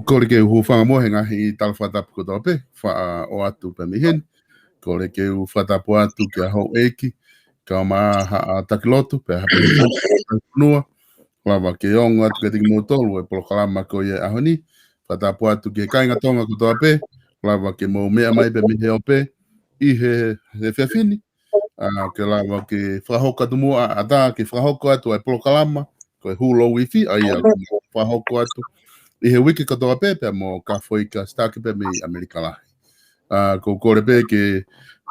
Ko le ke hu whanga he ngahi tala whatapu ko tō pe, wha o atu pe mihen. Ko le ke hu whatapu atu ki a hau eki, ka o maa ha a takilotu, pe hape nua. Lawa ke onga atu ke tiki mōtolu, e polo kalama ko ye ahoni. Whatapu atu ke kainga tonga ko tō pe, lawa ke mō mea mai pe mihe o pe, i he whiawhini. Ke lawa ke whahoko atu mua a tā, ke whahoko atu e polo kalama, ko e hulo wifi, a ia whahoko atu. I he wiki katoa pepe mo ka foi ka staki pe me Amerika lahi. Ko kore pe ke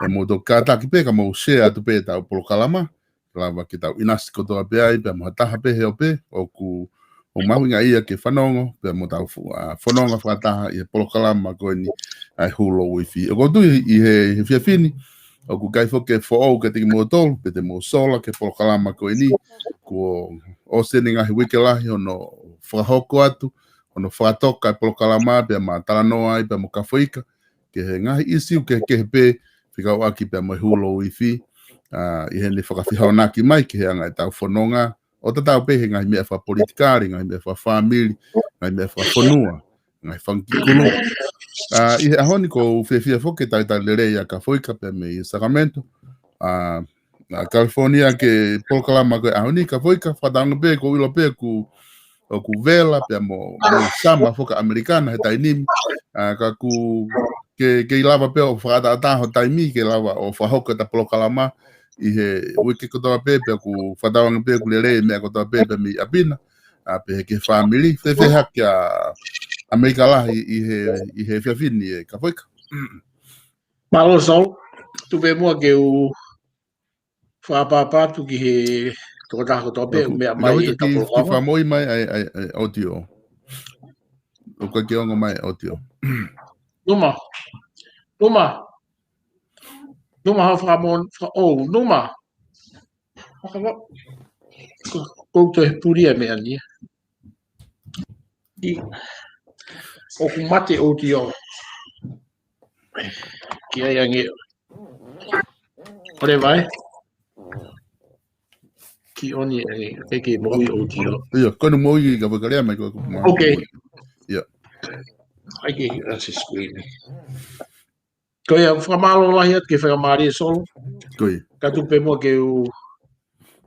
mo do ka taki pe ka mo share atu pe tau polo kalama. Lava ke tau inasi katoa pe ai pe mo hataha pe heo pe. O ku o mahuinga ia ke whanongo pe mo tau whanonga whataha i he polo kalama ko ni ai hulo wifi. O ko tu i he whiawhini. O ku kai fo ke fo ke tiki mo tolu pe te mo sola ke polo kalama ko ni. Ko o seninga he wiki lahi ono whahoko atu. Ono whatoka e polo kalama pe ma talanoa i pe mo kawhaika. Ke he ngahi isiu ke pe whikau aki pe mo hulo wifi. I he ne whakawhihau naki mai ke he anga e tau whanonga. O tatau pe he ngahi mea wha politikari, ngahi mea wha whamiri, ngahi mea wha whanua, ngahi whankikulu. I ahoni ko fefia foke tai lere ya ka foi ka pe me Sacramento. California ke Pokalama ko ahoni ka foi ka fadang be ko ilo pe ku vela pe mo sama foka americana he tai nim ka ku ke lava pe o fada ta ho tai mi ke lava o fa hoka ta Pokalama I he wiki ko ta pe ku fadang pe ku lere me ko ta pe mi abina pe ke family fe hakya Amerika lah I he fiafini e ka foika. Malo sol, tu pe mua ke u whapapa tu ki he toko tako tope, mea mai e tapolo Ki whamoi mai ai audio. O ka ke ongo mai audio. Numa ha whamon, numa. Koutou he puria mea nia. O ku mate audio. Ki ai ange. Ore vai? Ki oni e ke moi audio. Ia, kono moi ka whakarea mai ko. Okay. Ia. Ai ke rasi screen. Ko ia whamalo lahi at ke whakamari e solo. Koi. Ka tupe mua ke u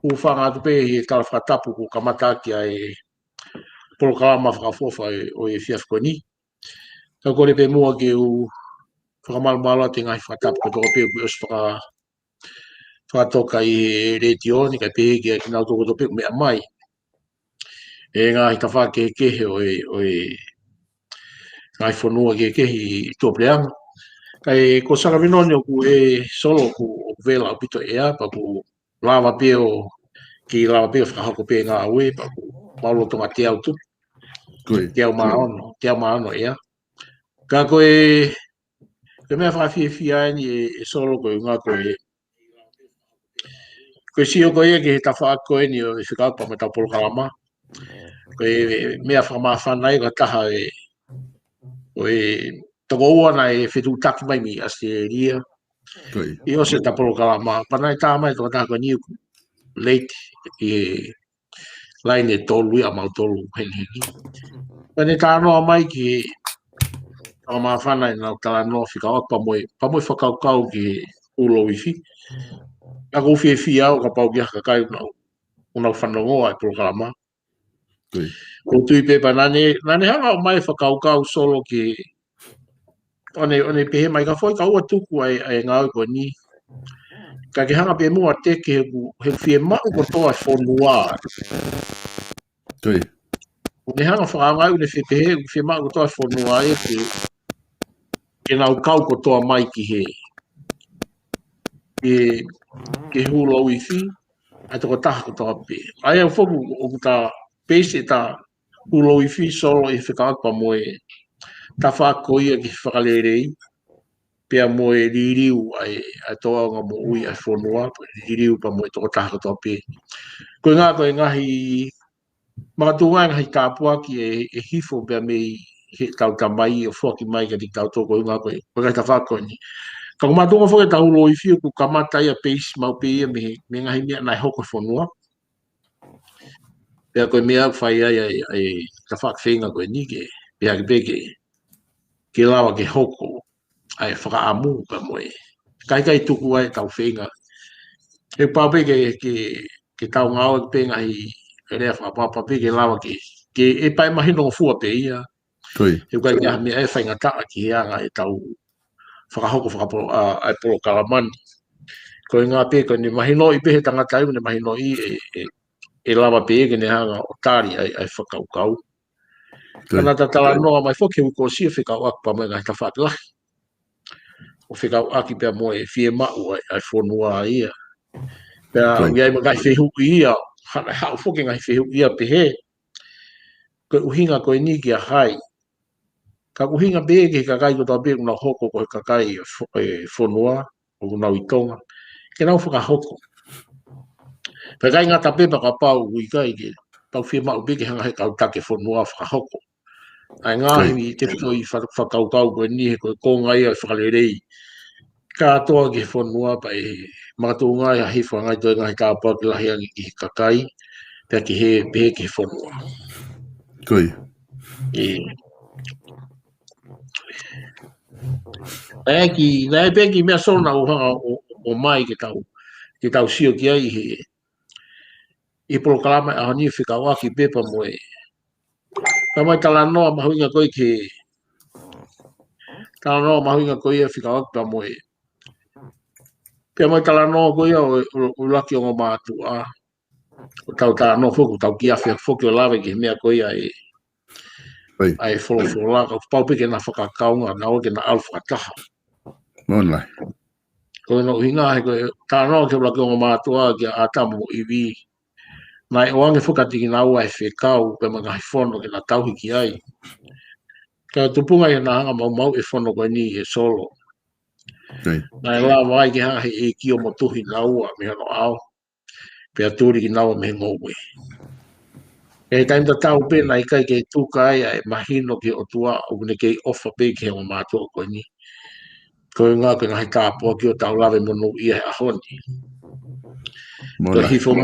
whanga tupe he tala whatapu ku kamata ki ai Pokalama whakafofa o e whiafkoni. Ka kore pe mua ke u whakamalo te ngai whatapu ko toko pe u whakatoka I retio ni kai pe ki nau toko tope mea mai. E ngā hita whake kehe o e ngai whanua ke I tōpreanga. Kai ko sanga minoni o ku e solo ku o vela o pito e a pa ku lava pe o ki lava pe o whakahako pe ngā ue pa ku paulo tonga te au tu. Te au maono ea. Ka koe mea whawhiawhia ni e solo koe ngā koe sio koe ke he tawha koe ni o e whikaupa me tau Pokalama. Koe mea whakamawhanai ka taha o e tako uana e whetu taki mai mi Australia. I o se ta Pokalama. Panai tā mai tō tāko niu late I laine tolu I a mau tolu henhengi. Pane tā noa mai ki whakamawhanai nau tala noa whikaupa pa moi whakaukau ki ulo iwi. Ka ko fie au ka pau ki haka kai unau whanongoa e Pokalama. Ko tui pepa nane hanga o mai whakaukau solo ki one pehe mai ka foi ka ua tuku ai ngau ko ni. Ka ke hanga pe mua te ke he fie mau ko toa whonua. Ne hanga whakangai une fie mau ko toa whonua e ke nau kau ko toa mai ki he. Ke hulo iwi. Ai toko taha ko toa pe. Ai au whoku o ta pese ta hulo iwi solo I whikaupa mo e ta whakoia ki whakalerei. Pea mo e ririu ai toa ngā mo ui ai whonua. Ririu pa mo e toko taha ko toa pe. Koe ngahi makatunga ngahi kāpua ki e hifo pea mei he tau tamai o whoki mai ka tik tau tōko ngā koe ngai ta whakoi ni. Ka kumatunga whoke ta hulo iwi ku kamata ia peisi mau pe ia me ngahi mea nai hoko whonua. Pea koe mea whai ai ta whakawhenga koe ni ke pea ki peke ke lawa ke hoko ai whakaamu pa moe. Kai tuku ai tau whenga. E pape ke tau ngāo ke penga I rea whakapapa pe ke lawa ke e pai mahino o fua pe ia. E kai kia mea e whainga taa ki heanga e tau whakahoko whakapolo ai Pokalama. Koe ngā pe koe ni mahino I pehe tangata iu ne mahino I e lawa pe ke ne hanga o tāri ai whakaukau. Kana tatala noa mai whoke uko sia whikau akpa mai ngai ta whakalahi. O whikau aki pia mo e fie mau ai whonua ia. Pea ngai ma ngai whehuki ia, hana hau whoke ngai whehuki ia pehe. Koe uhinga koe ni ki a hai. Ka uhinga pe ke kakai ko tabe una hoko koe kakai e whonua, o unau I tonga. Ke nau whakahoko. Pea kai ngata pepa ka pau uikai ke pau fie mau pe ke hanga he kau take whonua whakahoko. Ai ngahi te whoi whakaukau koe ni he koe kongai ai whakalerei. Ka toa ki whonua pa e makatunga I a hifo ngai toi ngai kāpau ki lahi angi ki kakai. Pea ki he pehe ki whonua. Koi. Nai peki mea sona o mai ke tau sio ki ai i proklama a ni fika waki pepa moe. Ka mai tala noa mahuinga koi tala noa mahuinga koi e fika waki pa moe. Pia mai tala noa koi o laki o ngomatu a o tau tala noa foku tau ki awhia foki o lawe ki mea koi ai folo laka pau peke na whakakaunga na o ke na alfa taha. Mona. Ko no hinga he ko ta no ke bla ko ma to a ke atamu iwi mai o ange fokati na wa fe kau pe ma ngai fono ke na tau ki ai ka tupunga ia na hanga mau e fono ko ni e solo na la vai ke ha e ki o motuhi na ua me no ao pe aturi ki na o me ngowe e taim ta tau pe na kai ke tu kai ai mahino ke o tua o ne ke ofa pe ke o ma to ko ni ko nga ke ngai ka po ki o tau lave mo no ia a honi to hifo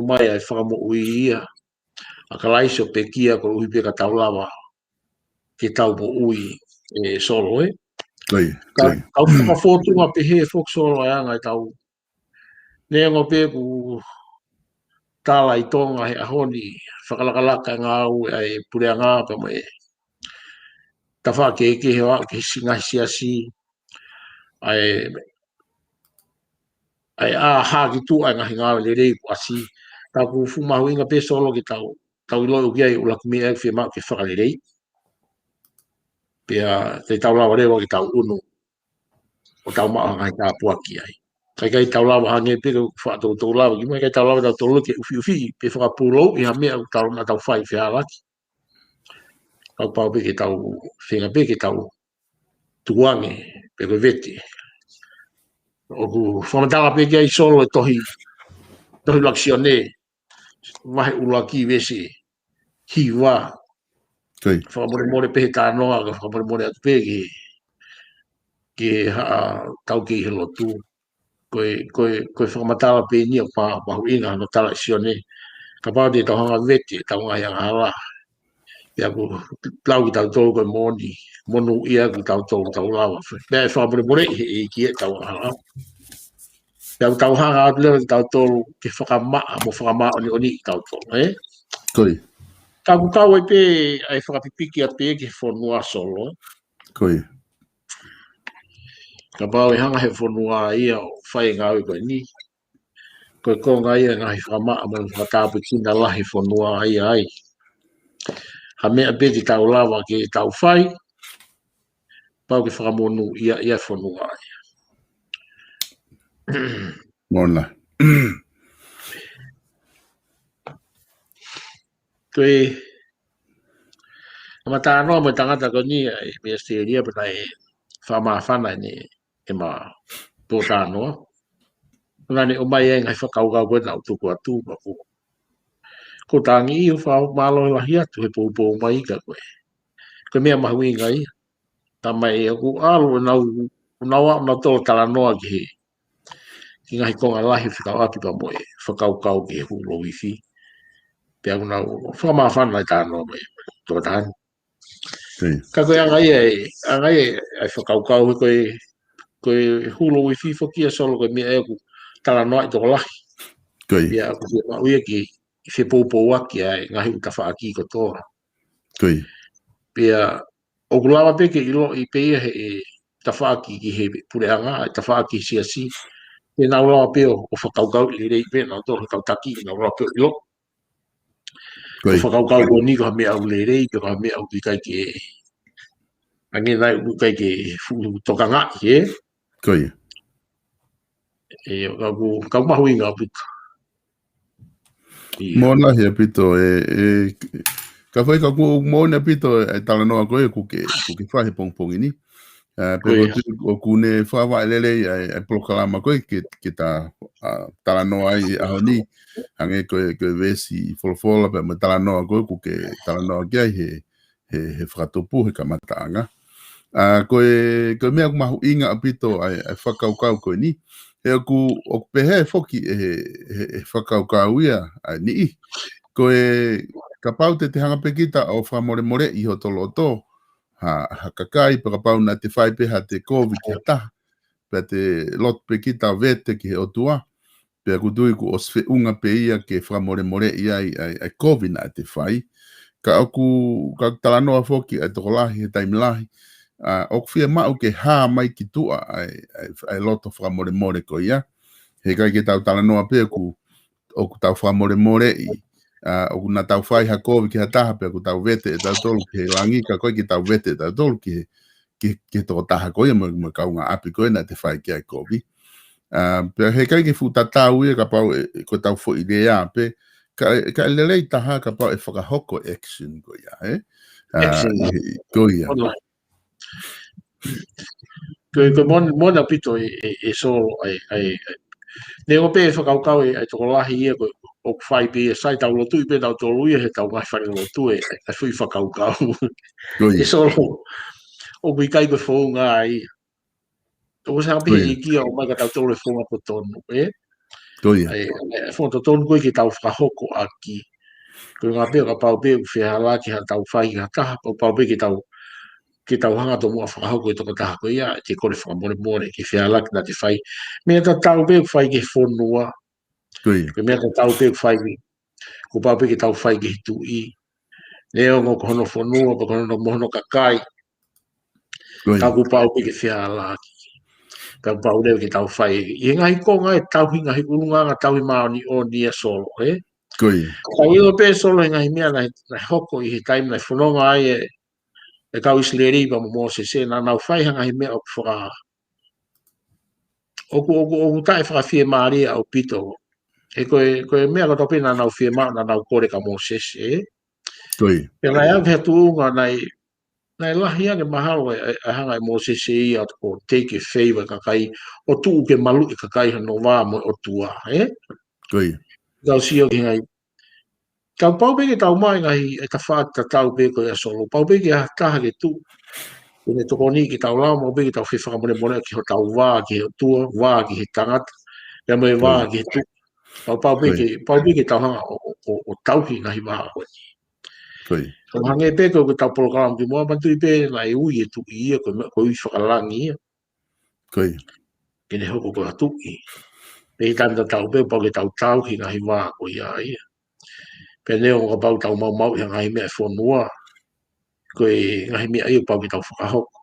mai ai whakamo ui ia a ka laiso pe kia ko ui pe ka tau lawa ke tau mo ui e solo kau whakafotunga pe he fok solo ai anga i tau nengo pe ku tala i tonga he ahoni whakalakalaka ngā au ai purea ngā pa mo e ta wha ke he wa ke singa siasi ai a ha ki tu ai ngahi ngā le rei ku asi ta ku fumahu inga pe solo ki tau ilo uki ai ula kumi e whia mao ke whakalirei. Pia te tau lawa rewa ki tau unu o tau mao ngai ka puaki ai. Kai tau lawa hange pe ke whaatou tau lawa ki mai kai tau lawa tau luke ufi pe whakapulou i ha mea tau na tau whai whia laki. Kau pau pe ke tau whenga pe ke tau tuange pe koe veti. O ku whamatala pe ke ai solo e tohi laksione mahe ulaki vesi hiwa whakamore pehe tā noa ka whakamore atu pe ke tau ke i helo tu koe whakamatala pe ni o pahu inga no tala sione ka pao te tau hanga veti tau ngai anga hala ia ku plau ki tau tolu koe monu ia ki tau tolu tau lawa mea whakamore i ki e tau hala ia tau hanga atu lewa ki tau tolu ke whakamaa mo whakamaa oni ki tau tolu Koi. Ka kau e pe ai whakapipiki a pe ke whonua solo. Koi. Ka pau e hanga he whonua ia o whai ngau i koe ni. Koe konga ia ngahi whamaa mo whakatapu tina lahi whonua ia ai. Ha mea pe ki tau lawa ke tau whai. Pau ke whakamonu ia whonua ia. Mona. Koe mata anoa mo tangata ko ni ai me Australia pa tai whamawhana ni e ma tōta anoa. Nani o mai e ngai whakaukau koe nau tuku atu ma ko. Ko tangi i o whao malo i lahi atu he pou mai ka koe. Koe mea mahui ngai. Ta mai e ku alo nau tō tala noa ki he. Ki ngahi konga lahi whikau api pa moe whakaukau ki he hulo wifi. Pea ku nau whamawhana i tā noa mai tō tāni. Ka koe angai ai whakaukau koe hulo wifi whakia solo koe mea e ku tala noa i tō lahi. Pea ku te mauia ki se pou aki ai ngahi uta whaaki ko tōra. Pea o kulawa peke ilo i peia he ta whaaki ki he pureanga, ta whaaki siasi. Pe nau lawa peo o whakaukau i rei pe nau tōra kautaki nau lawa peo ilo. O whakaukau ko ni ko ha mea au le rei, ko ha mea au ki kai ke ange nai u kai ke tokanga he. E kau mahui ngā puta. Mona he pito ka whai ka ku mona pito e tala noa koe ku ke whahe pongpongi ni. Pero o kune whawa elele e proklama koe ke ta tala noa ai aho ni. Hange koe vesi wholofola pe me tala noa koe ku ke tala noa kia he whakatopu he kamataanga. Koe mea ku mahu inga apito ai whakaukau koe ni. He ku o pehe foki e whakaukau ia ni. Koe ka pau te hanga pekita o whamore more i ho tolo to. ha kakai pa pau na te whai pe ha te COVID ki hata pe te lot pe ki ta vete ki he otua pe kutui ku osfe unga pe ia ke whamore more ia ai COVID na te whai ka aku ka talanoa foki ai tokolahi he taimlahi o fia mau ke ha mai ki tua ai loto whamore more ko ia he kai ke tau talanoa pe ku o ku tau whamore more i o na tau whai ha COVID ki hataha pe ku tau vete e tau tolu ki he langi ka koe ki tau vete e tau tolu ki toko taha koe mo kaunga api koe na te whai ki ai COVID pe he kai ke futatau ia ka pau ko tau fo idea pe ka lelei taha ka pau e whakahoko action ko ia ko ia ko mona pito e so ai ne o pe whakaukau ai toko lahi ia ko o whai pe sai tau lotu i pe tau tolu ia he tau ngai whare lotu e whui whakaukau e solo o kui kai ko whaunga ai o sa pe i kia o maga tau tolu e whaunga po tonu ai whaunga tonu koe ki tau whakahoko aki ko ngā pe ka pau pe u whihala ki ha tau whai ki ha taha pau pe ki tau hanga to mua whakahoko i toko taha ko ia te kore whakamore more ki whihala ki na te whai mea ta tau pe whai ki whonua ko mea ta tau pe whai ki ko pau pe ki tau whai ki hitu i leo ngō kohono whonua pa kohono mohono kakai ka ku pau pe ki whihala ka pau leo ki tau whai i ngai ko ngai tau hinga hi urunga nga tau hi maoni o nia solo ka ilo pe solo ngai mea nai hoko i he taim nai whanonga ai e kau isleri pa mo se na nau whai hanga hi mea o whaka oku tae whakawhia maari au pito e koe mea ka topi na nau whia maa na nau kore ka mo se pe nai au hea tuunga nai lahi ane mahalo e hanga e mo se ia o take a favor kakai o tuu ke malu i kakai no wā mo o tua kau sio ki ngai kau pau peke tau mai ngai e ka whaata tau pe koe a solo pau peke a taha ke tu ne toko ni ki tau lao mo peke tau whiwhaka mone ki ho tau wā ki ho tua wā ki he tangata ya me wā ki he tu pau peke tau hanga o tau ki ngai wā koe ko hange pe ko tau program ki mua mantu i pe na e ui e tu i ia ko i whakalangi ia kene hoko ko a tu i pe i tanda tau pe pau ke tau ki ngai wā ko ia ia pe neo ka pau tau mau i ngai mea whonua ko i ngai mea ia pau ke tau whakahoko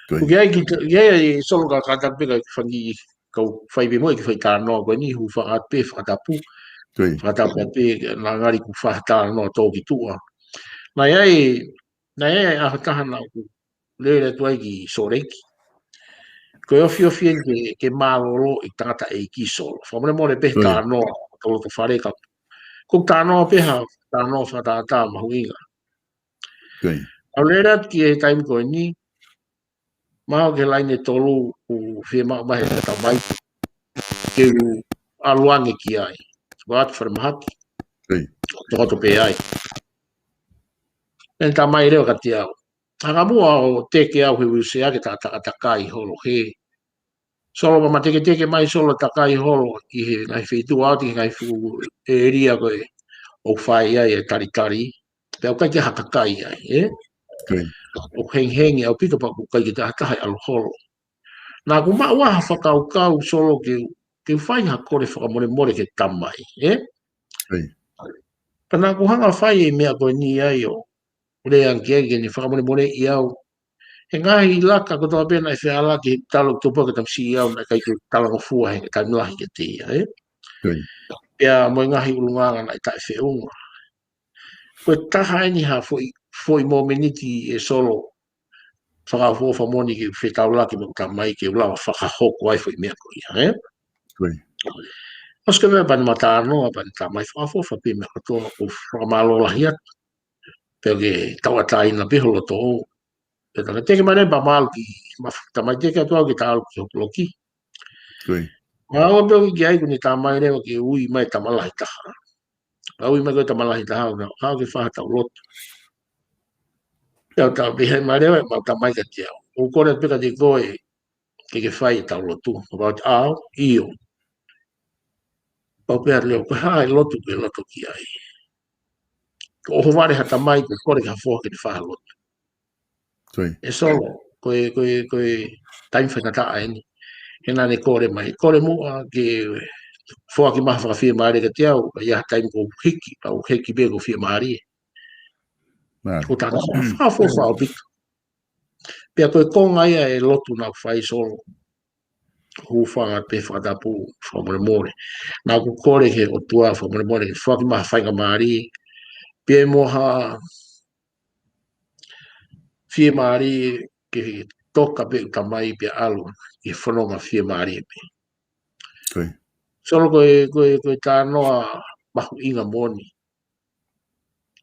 ko ki ai solo ka katak pe ka whangi kau whai pe moe ki whai tānoa ko ni hu whakat pe whakatapu pe na ngari ku whakatanoa tō ki tua nai ai a tahana ku le tuai ki soreki ko ofi ke malolo i tangata e ki solo whamone more pe tānoa tolo to whare ka ko tānoa pe ha tānoa whatata mahuinga au lera ki e taimi ko ni maho ke laine tolu u whia maa mahe ta mai ke u aluange ki ai wat wharamahaki to pe ai en ta mai reo ka te au hanga mua o teke au he se ake ta takai holo he solo ma teke mai solo takai holo i he ngai whitu ati ngai fu e ria koe o whai ai e tari pe au kai ke hakakai ai o hengi au pito pa ku kai ke tahai alo holo na ku ma wa whakau solo ke whai ha kore whakamore ke tamai pana ku hanga whai e mea koe ni ai o le anke ni whakamore i au he ngahi laka ko toa pena e whiala ki talo tupo ke tamsi au na kai ke talo fua he kai milahi ke te ia pia mo ngahi ulunganga na i tae whiunga koe taha ni ha foi mo meniti e solo whakafua whamoni ki whetau laki mo tamai ke ulawa whakahoko ai foi mea ko ia Oske mea pani matanoa pani tamai whakafua whapi mea katoa o whakamalo lahiat pia ke tauataina piholo to'o Pero teke mane ba mal ki tamai teke tua ki tal ki hokloki. Ma o be ki ai ni tamai ne ki ui mai tamala ita. Ui mai ko tamala ita ha na ha ki fa ta lot. Ya ta bi hai mare ma tamai ka tia. O ko re peka di ko e ke fai ta lotu about a io. O pe le ko ha lotu ke lotu ki ai. O ho vale ha tamai ko re ka fo ki fa lotu. e solo koe time whenata ni e nane kore mua ke fua ki maha whakawhia maare ka te au ia time ko hiki au hiki be ko whia maare ko tāna whawha o pito pia koe konga ia e lotu nā whai solo hūwhanga pe whakatapu whamore more nā ku kore ke o tua whamore more ke fua ki maha whainga maare pia moha whia maare ke toka pe utamai pia alu ke whanonga whia maare pe solo koe tā noa mahu inga moni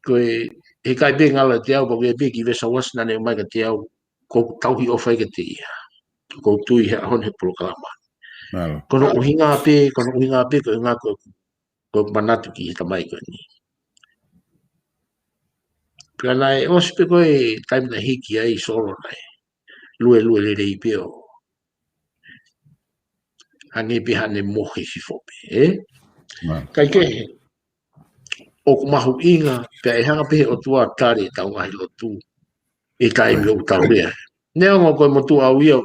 koe he kai be ngala te au koe be ki vesa was nane mai ka te au ko tauhi o whai ka te ia ko tui he ahon he polo kalama kono uhinga pe ko ngā ko manatu ki ta mai ko ni pia nai o sipe koe time na hiki ai solo nai lue le rei pe o hane pe hane mohe si fope kai ke o ku mahu inga pe e hanga pe o tua tare tau ngahi lotu e kai mi o tau rea nea ngā koe motu au ia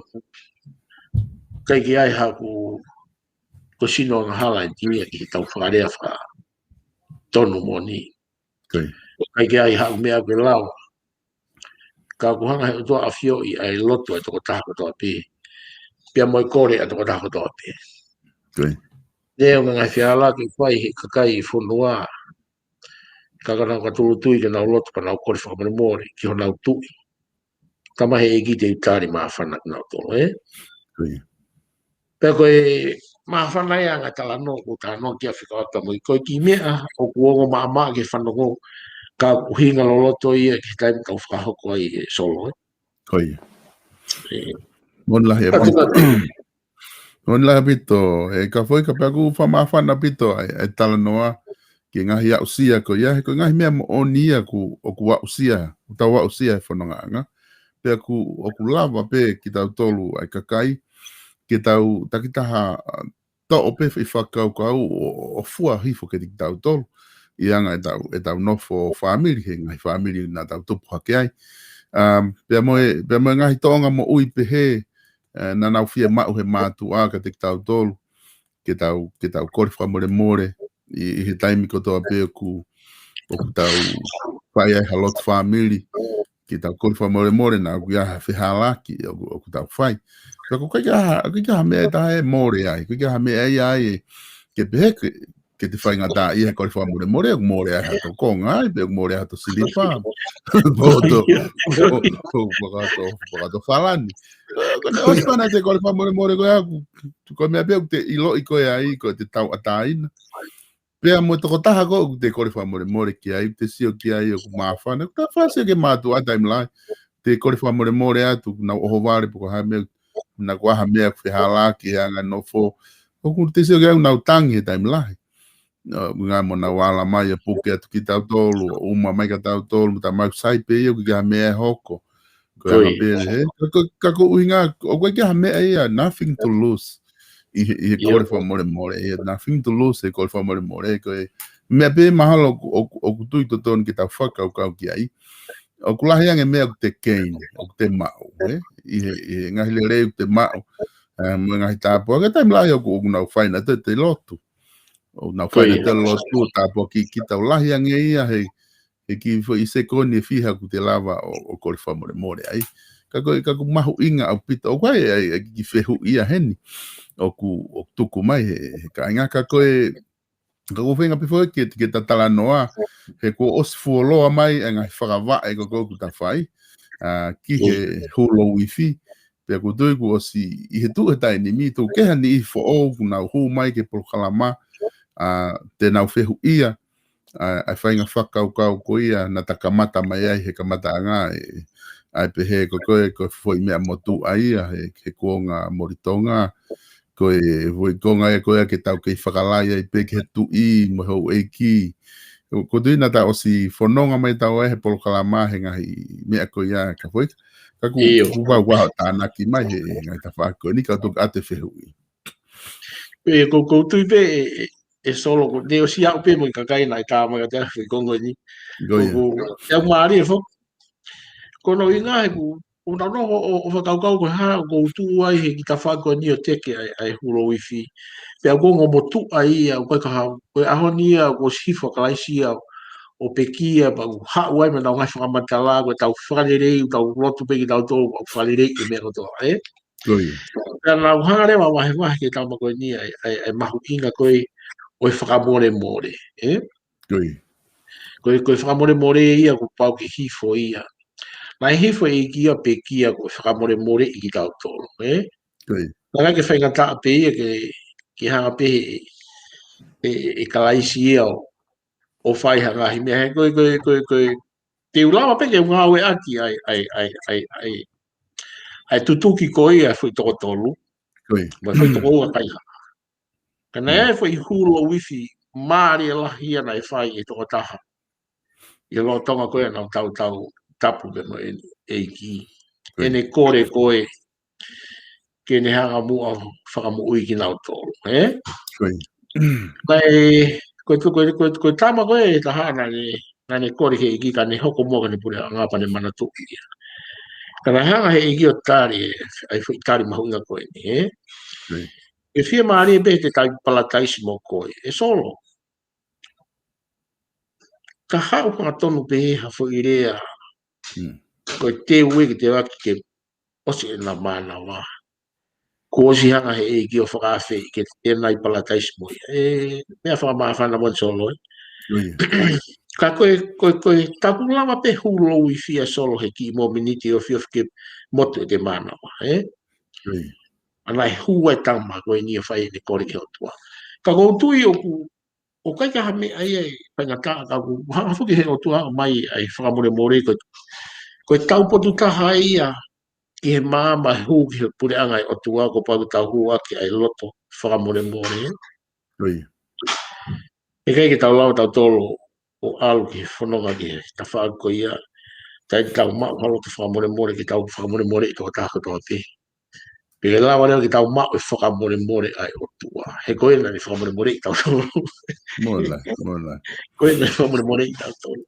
kai ki ai haku ko sino ngā hala i timia ki tau whakarea wha tonu moni kai ki ai haku mea koe lau ka ku hanga he o tua awhio i ai lotu ai toko taha kotoa pe pia moi kore a toko taha kotoa pe nea ngā whiala ki whai he kakai i whunua kakana ka tulu tui ke nau lotu pa nau kore whakamare more ki ho nau tui kama he egi te utari maa whana nau tolo pea koe maa whana ia ngā tala no ko tā no ki a whikawata mo i koe ki mea o kuongo maa ke whanongo ka uhinga lo loto ia ki taim kau whakahoko ai e solo mon lahi apito e ka foi ka pagu whama whana pito e tala noa ki ngahi a usia ko ia ko ngahi mea mo onia ku o ku wa usia tau wa usia e whanonga pea ku o ku lava pe ki tau tolu ai kakai ki tau takitaha to o pe i whakau o fua hifo ke ki tau tolu i anga e tau nofo family he ngahi family na tau tupu hake ai pea moe ngahi tonga mo ui pe he na nau fia mau he mātu a ka te tau tolu ke tau kore whamore more i he taimi kotoa pe ku o ku tau whai ai halot family ki tau kore whamore more na ku ia whihalaki o ku tau whai ka ku kai mea tae more ai ku kai mea ai ke pehe ke te whai ngata i he kore whamore more ai hato konga ai pe more hato silipa whakato whalani Ospana te kore whamore koe aku ko mea pe te ilo i koe ai ko te tau ataina pea mo toko taha ko te kore whamore ki ai te sio ki ai o ku mawhana ta whase ke mātu a time lai te kore whamore atu na oho ware poko ha mea na kuaha mea whihala ki anga no fo o ku te sio ki au nau tangi he time lai ngā mo na wala mai a puke atu ki tau tolu uma mai ka tau tolu ta mai sai pe i o ki ha mea hoko kako uhinga o koe kia mea ia nothing to lose i kore whamore more nothing to lose e kore whamore more koe mea pe mahalo o kutui to tonu ki tau whakau kau ki ai o kulahi ange mea ku te gain o te mao i ngahi le reu te mao ngahi tāpua ka taim lahi o nau whaina te lotu o nau whaina te lotu tāpua ki tau lahi ange ia he ki fo i se koni fiha ku te lava o kore whamore more ai kako mahu inga au pita o koe ai ki whehu ia heni o tuku mai he ka inga kako whenga pifo ke ta tala noa he ko osfu loa mai ngai whakawa e ko ku ta whai ki he hulo wifi pe ko tui ku osi i he tu he tai ni mi tu ke hani i fo o ku nau hu mai ke por kalama te nau whehu ia ai whainga whakau kau ko ia na ta kamata mai ai he kamata anga ai pe he ko foi mea motu ai he kuonga moritonga ko voi konga e ko ke tau ke whakalai ai pe ke tu i mo ho e ki ko dina ta osi fononga mai tau he polo kalama he ngahi mea ko ia ka foi ka ku wa tana ki mai he ngai ta fa ko ni ka tu ate whehu e ko tu pe e solo ko de osi au pe mo ka kai nai ka ma ka te kongo ni ko ya mari fo ko no inga ku o na no o whakau ko ha o tu ai he ki ta wha ko ni o teke ai huro wifi. Pe a gongo mo tu ai a ko ka ha ko aho ni a ko sifo ka lai si a o pekia ba u ha wai ma na ngai whakamatala ko tau whakarere tau rotu pe ki tau tō whakarere i me ko tō Koi. Nā uhangare wa wahe wahe ke tau mako ni ai mahu inga koe o whakamore more. Koi. Koe whakamore more ia ko pau ki hifo ia. Nā hifo i kia pe kia ko whakamore more i ki tau tōro. Koi. Nā ke whainga taa pe ia ke hanga pe e kalaisi ia o whai hanga hi mea. Koe te ulawa pe ke ngā ue aki ai tutuki koe ia fui toko tolu. Koi. Mai fui toko ua kai hanga. Kana e fui huro wifi maari e lahi ana e whai e toko taha. I lo tonga koe ana tau tapu ke mo e ki. E ne kore koe ke ne hanga mua whakamu ui ki nau tōru. Koi. Koe tama koe e taha na ne kore ke iki ka ne hoko mua ka ne pure ngapa ne mana tuki. Kana hanga he iki o tari ai fui tari mahunga koe ni. Koi. E fia maari e be te tai palataisi mo koe. E solo. Ka hau ka tonu pe ha fo irea ko te ue ki te waki ke osi e na mana wa ko si hanga he e ki o whakawhi ke te nai palataisi mo mea whakamawhana mo solo ka koe tapu lama pe hulo i fia solo he ki mo miniti o fio ke motu e te mana wa ana e hua e tama koe ni o whai ne kore ke otua ka koutui o kai ka hame ai panga ka ku ha fuki he o tua mai ai whakamore more ko tau potu taha ia ki he mama hu ki he pure anga o tua ko pau tau hua ki ai loto whakamore more e kai ki tau lau tau tolo o alu ki whanonga ki ta whaako ia tai tau maa haloto whakamore more ki tau whakamore more i tō tāko tō te Pele lawa leo ki tau maa o whakamore more ai o tua he koe na ni whakamore more i tau tolo Mola. koe na whakamore more i tau tolo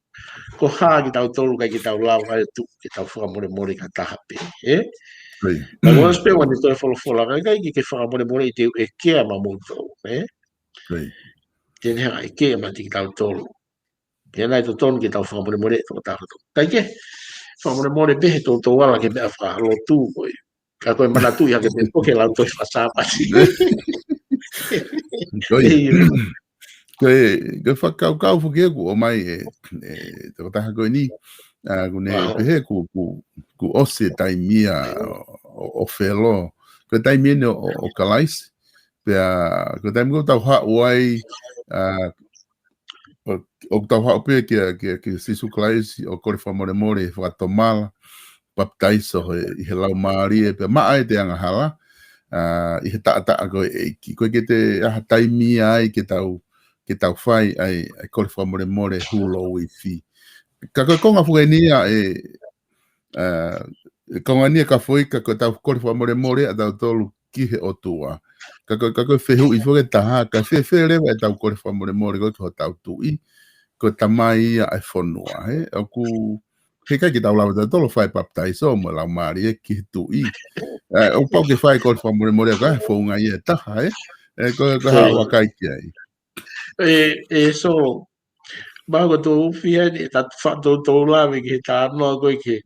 ko ha ki tau tolu kai ki tau lau ai tu ki tau whakamore more ka taha pe na ngona spe wani toi wholofola kai ki whakamore more i te e kea ma moutou tēne hanga e kea ma ki tau tolu tēnei to tonu ki tau whakamore more to taha tu kai ke whakamore more behe tō tō wala ke mea whakalo tū koe ka koe mana tū ia ke me poke lau toi whasāpati Koe whakau fuki e ku o mai te taha koe ni kune pehe ku ose tai mia o whelo koe tai mia ne o kalaisi pea koe tai mia tau hau ai o tau hau pia ki sisu kalaisi o kore whamore more whakatomala baptaiso i he lau maari pea maa e te anga hala i he taa koe eiki koe ke te aha tai mia ai ke tau whai ai kore whamore more hulo i fi. Ka koe konga whukainia konga nia ka whoika koe tau kore whamore more a tau tolu ki he otua. Ka koe whehu i whuke taha, ka whe rewa e tau kore whamore more koe ho tau tui, koe tamai ia ai whonua. O ku he kai ki tau lau tau tolu whai baptaiso mo lau maari e ki he tui. O pau ke whai kore whamore more ka he whunga ia taha, koe hawa kai ki ai. So bago to fia ni ta to lawe ki ta no ko ke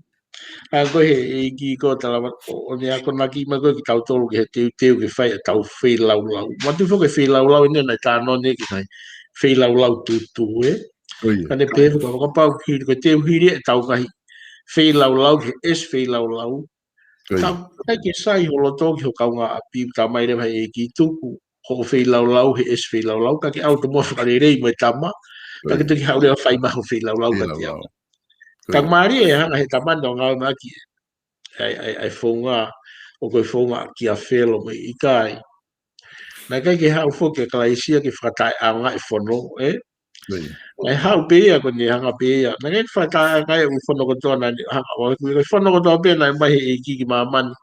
a ko he ki ko ta la o ni a ko na ki ma ko ki tau tolu ke te ke fai tau fei lau ma tu fo ke fei lau ni na ta no ni ki fai fei lau tu ane pe ko pa ki ko te hiri tau kai fei lau ke es fei lau ta ke sai ho lo to ki ho ka nga pi ta mai re vai ki tu ho fei lau he es fei lau ka ke auto mo fa re mo tama ka ke te hau le fai ma ho fei lau ka te ka mari e hanga he tamando ngau ma ki ai fonga o ko fonga ki a felo me i kai na kai ke hau fo ke kalaisia ke fatai anga e fono ai hau pe ia ko ni hanga pe ia na kai fatai kai u fono ko tona ni hanga o ko fono ko to pe na mai e ki maman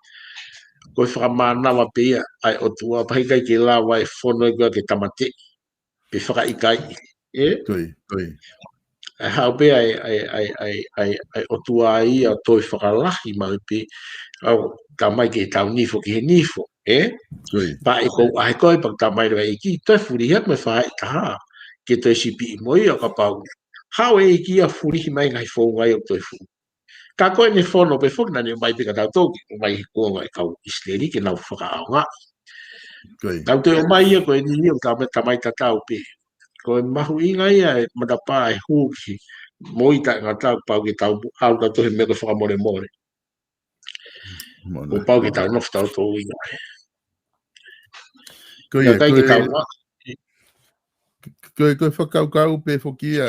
ko fra mana wa pe ia ai o tua pa kai ke la wa e fono ke tamate pe fra i kai hau pe ai o tua ia o toi whakalahi mai pe au ka mai ke tau nifo ki he nifo pa e ko ai koe pa ka mai rei ki toi furi hat me whai ka ha ke toi sipi i moi o ka pau hau e ki a furi mai ngai fo ngai o toi fu ka koe ne fono pe fok na ne mai pe ka tau toki mai ko ngai kau isleri ke nau whakaonga tau te o mai ia koe ni o ka mai ta tau pe ko mahu inga ia madapa e huki moi ta ngata pau ki tau au ka to he me ko whakamore more o pau ki tau nof tau tō inga kai ki tau nga koe whakaukau pe whokia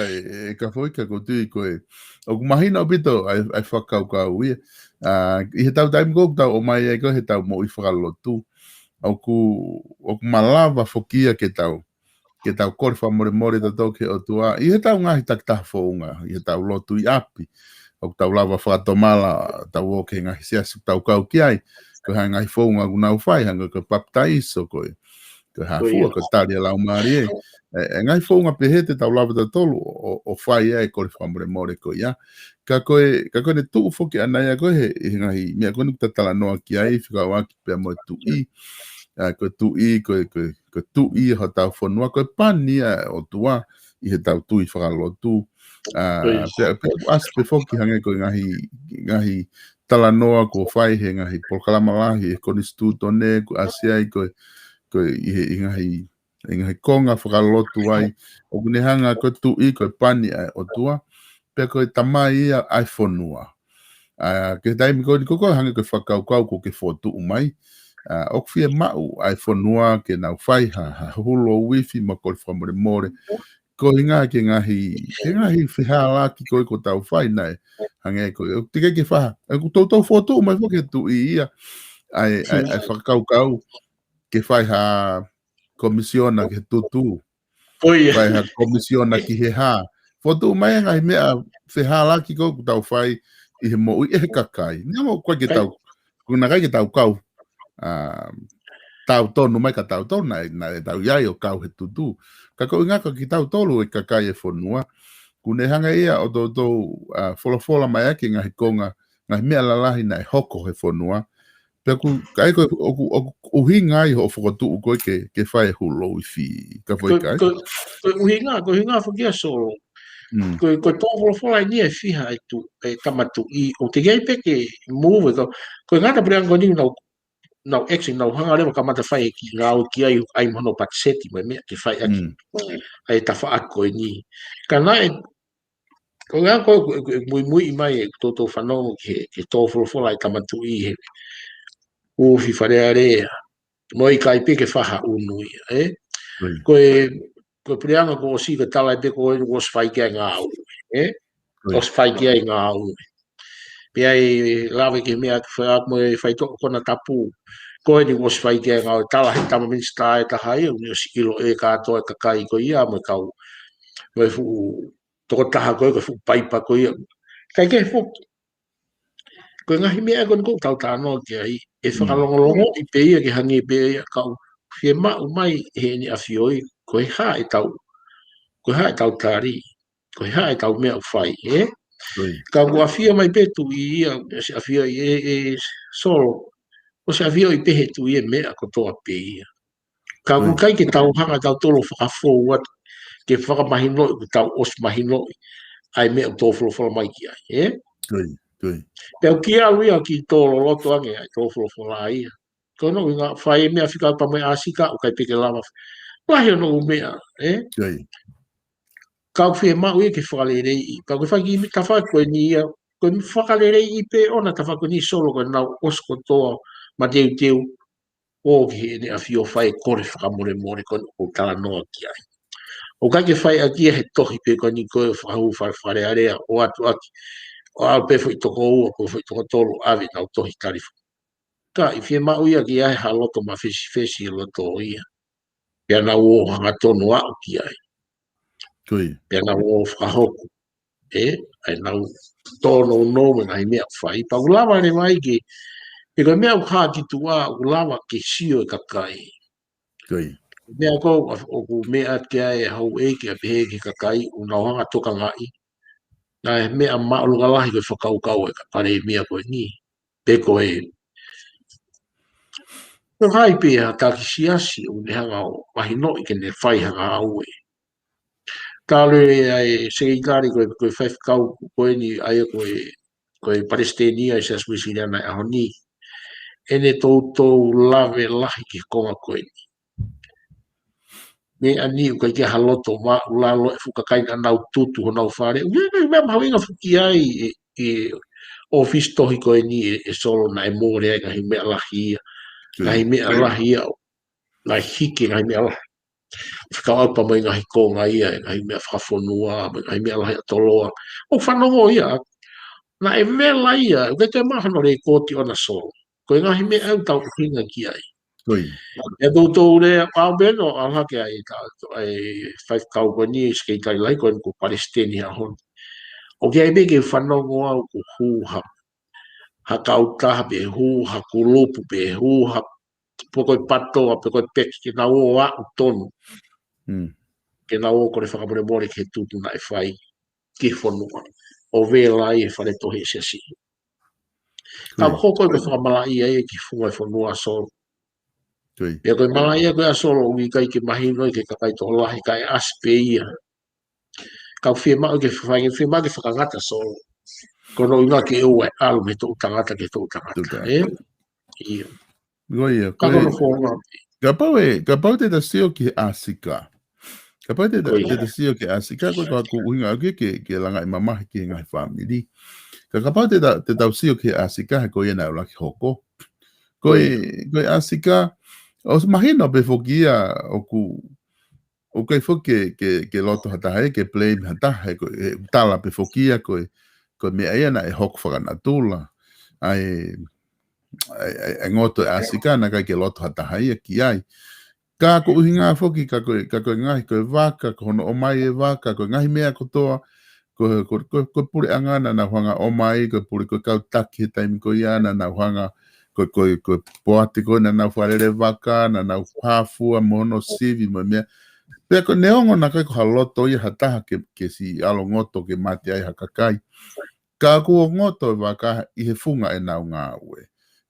ka whoika ko tui koe o kumahina o pito ai whakaukau ia i he tau taim kōk tau o mai e ko he tau mo i whakalotu o ku malawa whokia ke tau kore whamore ta tau ke o tua i he tau ngahi taktaha whounga i he tau lotu i api o tau lava whakatomala tau o ke ngahi siasu tau kau ki ai ko hai ngahi whounga kunau whai hanga ka paptaiso koe ko hafua ko taria lau maari e ngai whounga pehete tau lava ta tolu o whai e kore whamore ko ia ka koe ne tuu whoki anai a koe he ngahi mea koe nuk tatala noa ki ai whikau aki pia mo tu i ko tu i ko tu i ho tau whanua ko pani o tua i he tau tui whakalotu pe aspe whoki hange ko ngahi tala noa ko whai he ngahi polkalamalahi e koni stu tone ko asiai ko i ngahi konga whakalotu ai o kune hanga ko tu i ko pani o tua pe ko tamai ai whanua ke taimi ko hange ko whakaukau ko ke whotu umai o fie mau ai whanua ke nau whai ha hulo wifi ma kore whamore ko hinga ke ngahi whiha laki koe ko tau whai nai hange koe o tika ke whaha ko tau whotu mai whoke tu i ia ai whakaukau ke whai ha komisiona ke tutu whai ha komisiona ki he ha whotu mai ngai mea whiha laki koe ko tau whai i he mo ui e kakai namo koe ke tau kuna kai ke tau kau tau tonu mai ka tau tonu na tau iai o kau he tutu ka ko ngaka ki tau tolu e kakai e whanua kune hanga ia o tō wholofola mai ake ngahi konga ngahi mea lalahi na e hoko he whanua pe ku kai ko uhinga i ho whakotu koe ke whae hulo i fi ka whai kai ko uhinga whakia solo ko tō wholofola ni e whiha e tamatu i o te gai peke move ko ngata prianga ni nau actually nau hanga lewa ka mata whai ki ngau ki ai mono patseti mai mea ki whai aki ai ta wha ako ni ka nai ko ngā koe mui mai e tō whanau ke tō wholofola i tamatu i he uwhi wharea rea mo i kai peke whaha unui koe prianga ko o sika tala e peko e o swhai kia ngā ue o swhai kia i ngā ue pia i lawe ke mea ki whai mo e whai toko kona tapu koe ni o swhai kia ngā ue tala he tama minsta e taha e uni o sikilo e kātoa e kakai ko ia mo kau mo e fu toko taha koe ko fu paipa ko ia kai ke fuki koe ngahi mea koe kou tau tānoa ki ai e whakalongolongo i pe ia ki hangi pe ia kau whie mau mai he ni awhioi koe ha e tau tāri koe ha e tau mea whai ka kua whia mai petu i ia se awhia e solo o se awhia i pehe tu i e mea ko toa pe ia ka ku kai ke tau hanga tau tolo whakafo wat ke whakamahino i tau os mahino ai mea tō wholofola mai ki ai Peo ki a wia ki tōro loto ange ai tō wholofola ia kono ngā whai mea whika pa mai asika o kai peke lava lahi ono mea kau whie mau e ke whakalere i ka koe whaki mi tawha koe ni ia koe mi whakalere i pe ona tawha koe ni solo koe nau osko toa ma teu o ki he ne a whio whai kore whakamore more koe o tala noa ki ai o kai ke whai a kia he tohi pe koe ni koe whahu whare area o atu aki o au pe fo i toko ua ko fo i toko tolu awe nau tohi tarifu ka i whie mau ia ki ai ha loto ma fesi loto ia pia nau o hanga tonu au ki ai pia nau o whahoku ai nau tono no me ngai mea whai pa ulawa ne mai ki e koe mea uha ki tua ulawa ke sio e kakai mea ko o ku mea ki ai hau e ki a pehe ki kakai unau hanga toka ngai Ai me a maulugalahi koe whakaukau e ka pare mea koe ni. Pe koe no hai pia takisiasi o ne hanga o mahino i ke ne whai hanga au e. Tāle ai se i kāri koe whaifkau koe ni ai koe Palestinian i se aswisiriana e ahoni. Ene tautou lave lahi ki konga koe ni. Me ani u kai ke haloto ma ulalo e fukakaina nau tutu ho nau whare. Me mahawinga fuki ai e office tohi koe ni e solo na e mōre ai ngahi mea lahi ia. Ngahi mea lahi ia. Ngahi hiki ngahi mea lahi. Whikau pa mai ngahi konga ia e ngahi mea whakafonua, ngahi mea lahi atoloa. O whanongo ia. Na e vela ia, uke te mahano rei kōti ona solo. Koe ngahi mea au tau hinga ki ai. E tōtou rea pāo beno, alha ke ai whaikau koe ni, skei tai lai koe ko Palestini a hon. O ke ai me ke whanongo au ko hūha. Hakau taha pe hūha, kulupu pe hūha, pokoi patoa, pokoi peki, ke nau o au tonu. Ke nau o kore whakamore more ke tutu na e whai, ki whanua. O vela i e whare tohe se si. Ka hoko i whakamala i e ki whunga e whanua solo. Pea koe mala ia koe a solo ui kai ke mahino i ke kakai to lahi kai aspe ia. Kau whiema o ke whaingi whiema ke whakangata solo. Kono inga ke ua e alu me tō tangata ke tō tangata. Ia. Goia. Kakono whonga. Ka pau te tasio ki Asika. Ka pau te tasio ki Asika, koe ka kuinga au ke langa i mamahi ki ngai whamiri. Ka pau te tasio ki Asika he koe nau laki hoko. Koe Asika, o mahina pe fokia o kai foke ke loto hatahe, ke play hatahe, koe tala pe fokia koe mea ia na e hoko whakanatula. Ai ngoto e Asika na kai ke loto hatahe ki ai. Ka ko uhinga foki ka koe ngahi koe waka, ko hono omai e waka, koe ngahi mea kotoa, koe pure angana na huanga omai, koe pure koe kautaki he taimi koe iana na huanga koe poate koe na nau wharere waka, na nau pāfua, mono sivi, mo mea. Pea koe neongo na kai ko haloto ia hataha ke si alo ngoto ke mate ai hakakai. Ka kua ngoto e waka i he funga e nau ngā ue.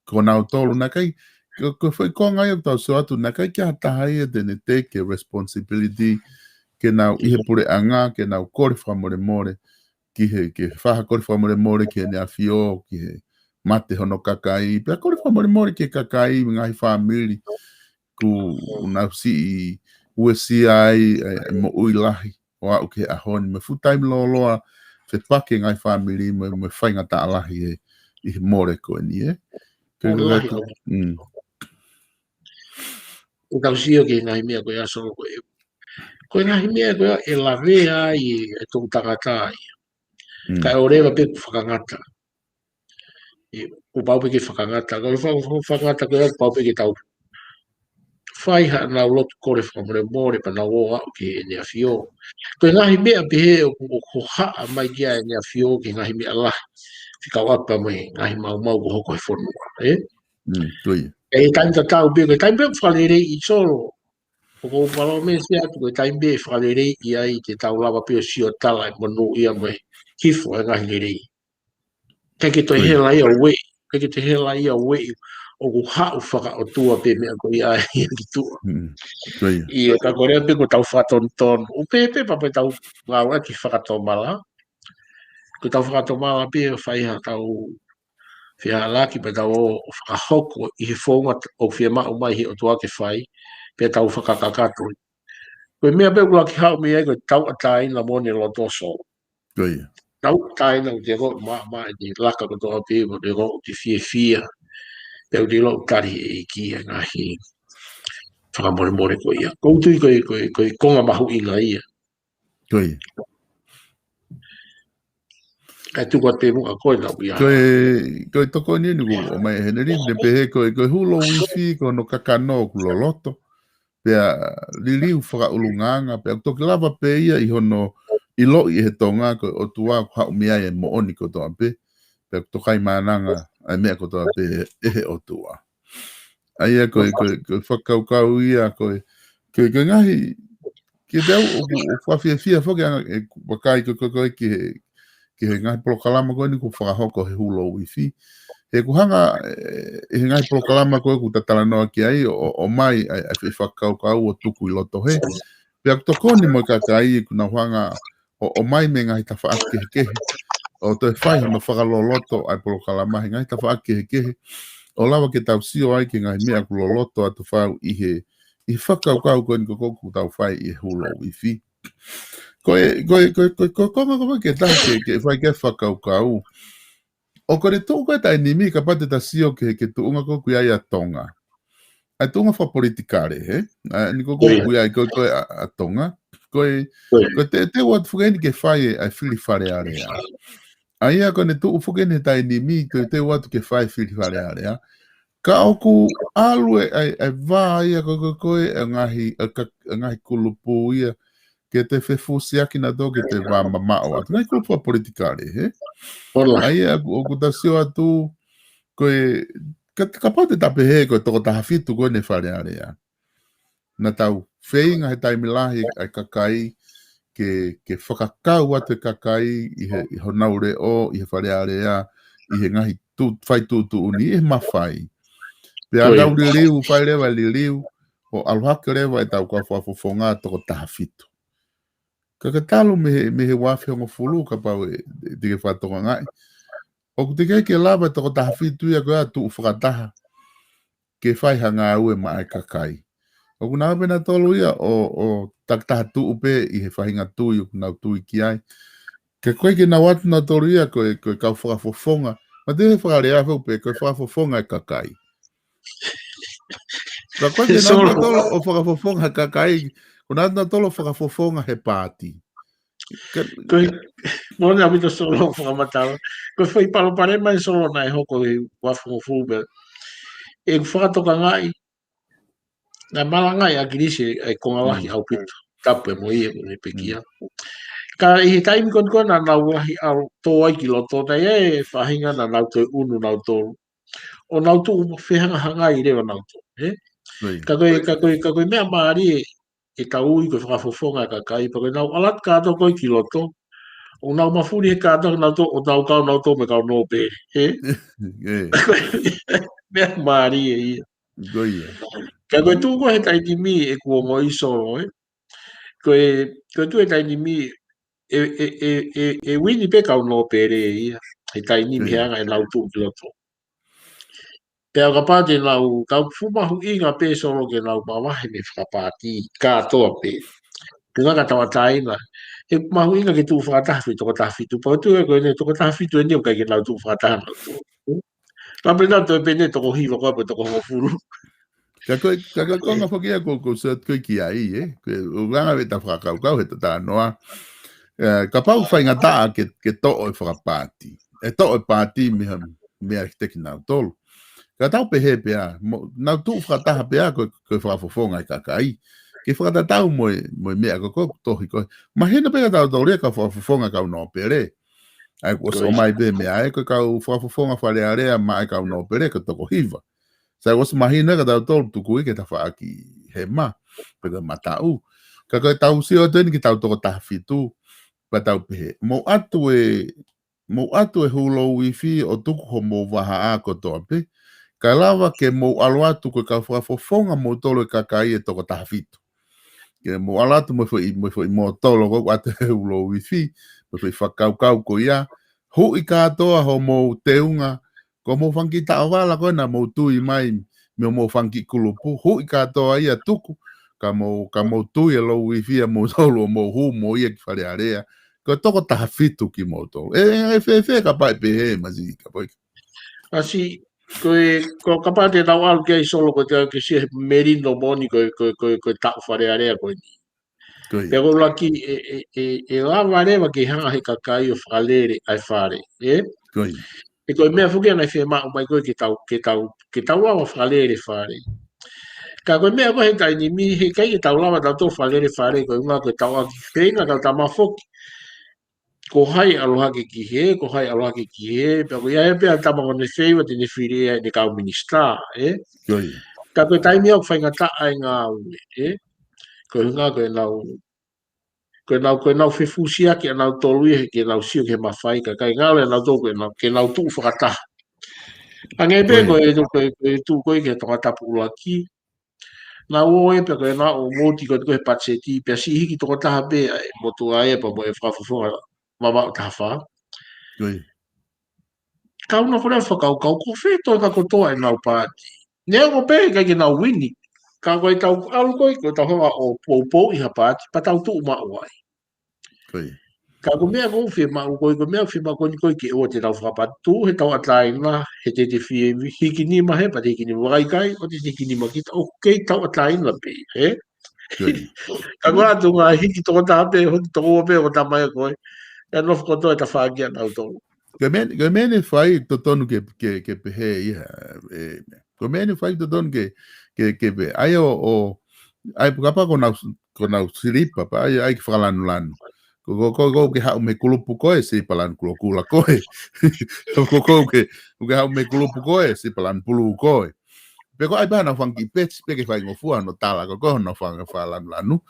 Ko nau tolu na kai, ko whai konga i o tau so atu, na kai ki hataha ia tene take responsibility, ke nau i he pure anga, ke nau kore whamore more, ke whaha kore whamore more, ke ne a fio, ki he mate hono kakai, pia kore whamore more ke kakai, ngahi whamiri, ku nau si i uesi ai, mo ui lahi, o au ke ahoni, me futai mloa, se pake ngai whamiri, me whainga ta alahi i he more koe ni, O tau sio ke ngai mea koe aso koe. Koe ngai mea koe e la vea i e tō tangata ai. Kai o rewa pe whakangata. O pau pe ke whakangata. Koe whakangata koe pau pe ke tau. Whai ha nau lotu kore whakamore more pa nau o au ke nea fio. Koe ngai mea pe he o haa mai kia e nea fio ke ngai mea lahi. Whikau apa mai ngai mau ko hoko e whanua. Tui. E taimta tau pe, koe taimpe whalere i solo. O ko palo me se atu koe taimpe whalere i ai te tau lava pe o sio tala e manu ia mai kifo e ngahi rei. Kei ke te hela ia we, kei ke te hela ia we, o ku hau whaka o tua pe mea ko ia e ki tua. I e ka korea pe ko tau whatonton, o pepe pa pe tau ngaua ki whakatomala. Ko tau whakatomala pe whaiha tau whia laki pe tau o whakahoko i he whonga o whia mao mai hi o tua ke whai, pe tau whakakakato. Koe mea pe kula ki hau mea koe tau atai na mone loto so. Tau atai na te ro ma ni laka ko toa pe mo te ro te fia. Pe te lo tari e ki a ngahi whakamore ko ia. Koutui koe konga mahu inga ia. Kai tuka te mua koe na uia. Koe toko ni o mai heneri, ne pehe koe hulo wifi, koe no kakano kulo loto. Pea liliu whaka ulunganga, pea toki lava pe ia i hono i lo i he tonga, koe o tua hau mea e mooni ko toa pe. Pea tokai mananga, ai mea ko toa pe ehe o tua. Aia koe whakaukau ia, koe ngahi, ki te au o whawhiawhia whoki anga e wakai koe ki he ngai polokalama koe ni ku whakahoko he hulo wifi. He kuhanga he ngai polokalama koe ku tatala noa ki ai o mai ai whakau o tuku I loto he. Pea tokoni mo kakai kuna huanga o mai me ngai ta whaake kehe. O te whai hono whakaloloto ai polokalama he ngai ta whaake kehe. O lawa ke tau sio ai ki ngai mea kuloloto atu whau I whakau koe ni koku tau whai I hulo wifi. Koe konga ke taha ke whai ke whakau. O kore tō koe tai nimi ka pate ta sio ke tuunga koku ai a tonga. Ai tuunga wha politikare, he? Ni koku ai koe a tonga. Koe te wat whukeni ke whai ai whili whare area. Ai a koe ne tuu whukeni tai nimi koe te wat ke whai whili whare area. Ka oku alue ai vā ia koe ngahi kulupu ia ke te whewhusi aki na tō ke te wā mamao atu. Ngai kulupu a politikare, he? Ai oku ta sio atu koe ka pau te tape he koe toko taha fitu koe ne whare area. Na tau wheinga he taimilahi ai kakai ke whakakau atu kakai I honaure o I he whare area I he ngahi whai tūtu uni I he mawhai. Pea ngau liliu, whai rewa liliu o aluhake rewa tau kua whafonga toko taha fitu. Kakatalo me he wafi hongo fulu ka pau te ke whatonga ngai. O ku te kei ke lava toko taha fitu ia koe atu whakataha ke whai hanga aue mai kakai. O ku nā pena tolu ia o taktaha tu upe I he whahinga tui o ku nau tui ki ai. Ke koe ke nau atu nā tolu ia koe kau whakafofonga. Ma te he whakarea upe koe whakafofonga kakai. Ka koe ke nau tolu o whakafofonga kakai. Ko nā tolu whakafofonga he pāti. Mone a mito solo whakamatala. Koe whai palopare mai solo nai hoko I wafungo fube. E whakatoka ngai, na mala ngai a girisi e konga wahi au pito. Tapu e mo I e pekia. Ka I he taimi kona nau wahi au tō ai ki loto, nei e whahinga na nau te unu nau tōru. O nau tō whihanga hanga I rewa nau tō. Ka koe mea maari e ka ui koe whakafofonga ka kai, pa koe nau alat kātou koe ki loto. O nau mafuri he kātou nau tō, o nau kau nau tō me kau nō pē. Mea maari e ia. Ka koe tū koe he taiti mi e kua mo I solo, koe tū he taiti mi e wini pe kau nō pēre e ia. He taiti mi heanga e nau tū ki loto. Pea ka pāte nau, kau fumahu inga pē solo ke nau mawahe me whakapāti kātoa pē. Tūnga ka tawa taina. E mahu inga ke tū whakatahi toko tahitu. Pau tū e koe ne toko tahitu e nio kai ke nau tū whakatahi nau tū. Kape nau tō e pene toko hiwa koe toko hofuru. Ka konga whakia ko sa koe ki ai, o nganga we ta whakakau he ta noa. Ka pau whainga taa ke to'o e whakapāti. E to'o e pāti mea teki nau tolu. Ka tau pehe pea, nau tū whakataha pea koe whakafofonga I kakai. Ke whakatatau moe mea koe tohi koe. Mahina peka tau tau rea ka whakafofonga kau no pere. Ai ko so mai pe mea e koe kau whakafofonga whare area mai kau no pere ka toko hiva. Sai was mahina ka tau tolu tuku I ke ta whaaki he ma. Peka matau. Ka koe tau sio teni ki tau toko tahafitu. Pa tau pehe. Mo atu e hulo wifi o tuku ho mo waha a ko toa pe. Ka lawa ke mo aluatu koe ka whakafofonga mo tolo e kakai e toko tahafitu. Ke mo alatu mo foi mo tolo ko atu e hulo wifi. Mo foi whakau ko ia. Hui katoa ho mo teunga. Ko mo whanki taawala koe na mo tui mai. Me mo whanki kulupu. Hui katoa ia tuku. Ka mo tui e lo wifi a mo tolo mo hu mo ia ki whare area. Ko toko tahafitu ki mo tolo. E fe ka pai pehe mazi ka pai. Asi, ko kapate tau alu kia I solo ko te ke si merino moni ko tau whare area koe ni. Pea ko laki e lava rewa ke hanga he kakai o whalere ai whare. E koe mea whukia nei whea maa mai koe ke tau lava whalere whare. Ka koe mea koe he taini mi he kai ke tau lava tau tō whalere whare koe unga koe tau aki whenga tau tamafoki. Ko hai aloha ke ki he, ko hai aloha ke ki he, pia ko ia he pia tamako ne wheiwa te ne whiri e ne kau minista, Ka koe taimi au whainga taa e ngā ue, Ko hunga koe nau, koe nau whiwhusia ki nau tolui ke nau siu ke mawhai ka kai ngau le nau tō ke nau tū whakataha. Ange pe koe tū koe ke tonga tapu ula ki. Nā oe pe koe nā o mōti koe patseti pe si hiki tonga taha pe mo tu ae pa mo e whawhawhonga mama o taha wha. Kau na kore whakau kau ko wheto ka kotoa e nau pāti. Nea ko pe kai ke nau wini. Ka koe tau alu koe tau honga o pou i ha pāti pa tau tū ma oai. Ka ko mea ko whi ma koe ko mea whi ma koe ke o te tau whakapatu he tau atai na he te whi hiki ni ma he pa te hiki ni wakai kai o te hiki ni ma kita o kei tau atai na pe he. Ka koe atu ngā hiki toko taha pe hoti toko pe o tamai koe. E nofu kotoa e ta whaakia nau tō. Ka mene whai to tonu ke pehe iha. Ka mene whai to tonu ke pehe. Ai ai pukapa ko nau siripa pa ai ki whakalanu lanu. Ko ke hau me kulupu koe si palan kula koe. Ko ke hau me kulupu koe si palan pulu koe. Pe ko ai pa na whangi pets pe ke whai ngofua no tala ko na whakalanu lanu.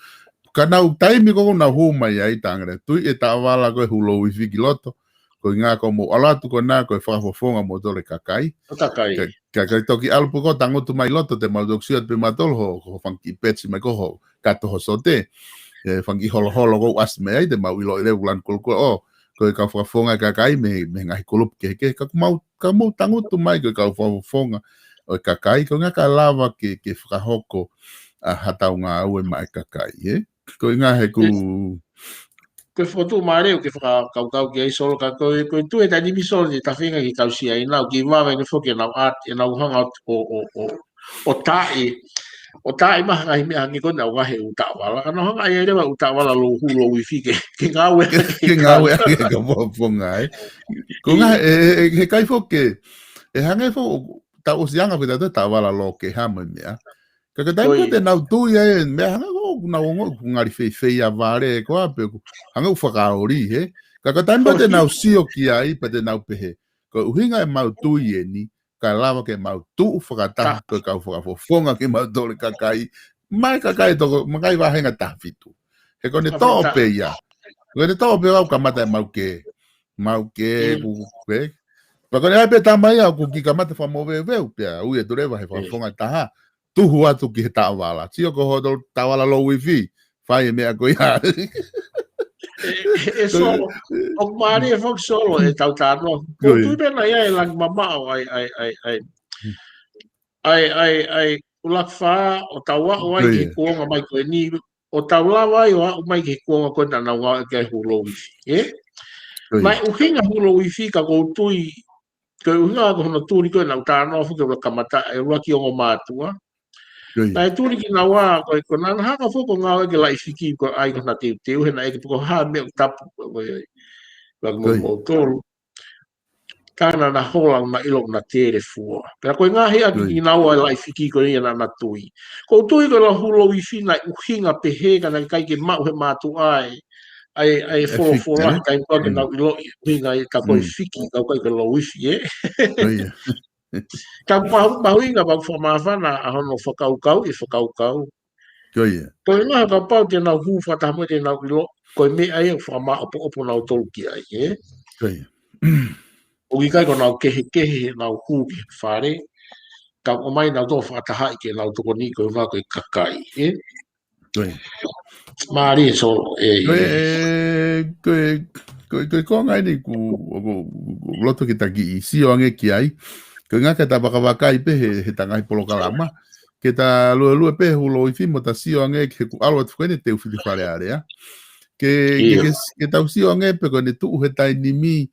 Ka nau taimi ko na huma ia i tangere. Tui e ta wala koe hulo i whiki loto. Ko ngā ko mo alatu ko nā ko e whakafofonga mo tole kakai. Kakai toki alupu ko tangotu mai loto te maudoksiat pe matolo ho whangi pets mai ko ho kato ho sote. Whangi holo ko asme ai te mau ilo ele ulan kulku o ko e ka whakafonga kakai me ngahi kulup ke ka mau tangotu mai ko e ka whakafonga o kakai ko ngā ka lava ke whakahoko a hatau ngā au e mai kakai. Ko ngā he ku... Koe whotu maare o ke whakau ki ai solo ka koe tu e tani misolo ni tawhinga ki kausia i nau ki wawe ni whoke nau art e nau hanga o tae o tae maha ngai mea hangi kone au ngahe utawala ka nau hanga ai rewa utawala lo hulo wifi ke ngawe ake ka whaponga ko ngā he kai whoke e hange whoke ta osianga pe tato tawala lo ke hama mea ka taimpo te nau tui ai mea hanga na ongo ngari fei a vare ko ape hanga whakaori he ka taimpo te nau sio ki ai pa te nau pehe ko uhinga e mau tui e ni ka lava ke mau tu whakataha ko ka whakafonga ke mau tole kakai mai kakai toko makai wahenga tahwitu he kone tō pe ia kone tō pe au kamata e mau ke kuke pa kone ai pe tamai au kuki kamata whamowe veu pia ui e turewa he whakafonga taha tuhu atu ki he tawala. Tio ko hodo tawala lo wifi. Whai e mea ko ia. E solo. O maari e whak solo e tau tāno. Ko tui pena ia e lang mamao ai ulak wha o taua o ai ki kuonga mai koe ni. O taula wai o au mai ki kuonga koe na ngā ke hulo wifi. Mai uhinga hulo wifi ka kou tui. Koe uhinga ko hona tūri koe nau tāno. Fuke ula kamata e ula ki ongo mātua. Nai tūri ki ngā wā, ko nana haka whoko ngā wā ke lai whiki ko ai ko na teu, he na e ke poko haa mea tapu ko mo tōru. Kāna na holang na ilok na tere fua. Pera koe ngā hea ki ngā wā lai whiki ko nia na tui. Ko tui ko la hulo i whina uhinga pehe ka na kai ke mau he mātu ai wholo kai kwa ke nau ilo uhinga i ka koe whiki ka koe ke lo wifi Ka mahuinga pa whamawhana a hono whakaukau i whakaukau. Koe ngā ka pau te nau hu whatamu te nau ilo, koe me ai whama opo nau tolki ai. O ki kai ko nau kehe nau hu ki whare, ka o mai nau tō whataha i ke nau toko ni koe ngā koe kakai. Maari e solo. Koe ngai ni ku loto ki taki i sio ange ki ai, ko ngā ka ta wakawakai pe he tangai polo kalama, ke ta lue pe hulo i whimo ta sio ange ke ku alo atu kene te uwhiti whare area. Ke tau sio ange pe ko ne tuu he tai ni mi,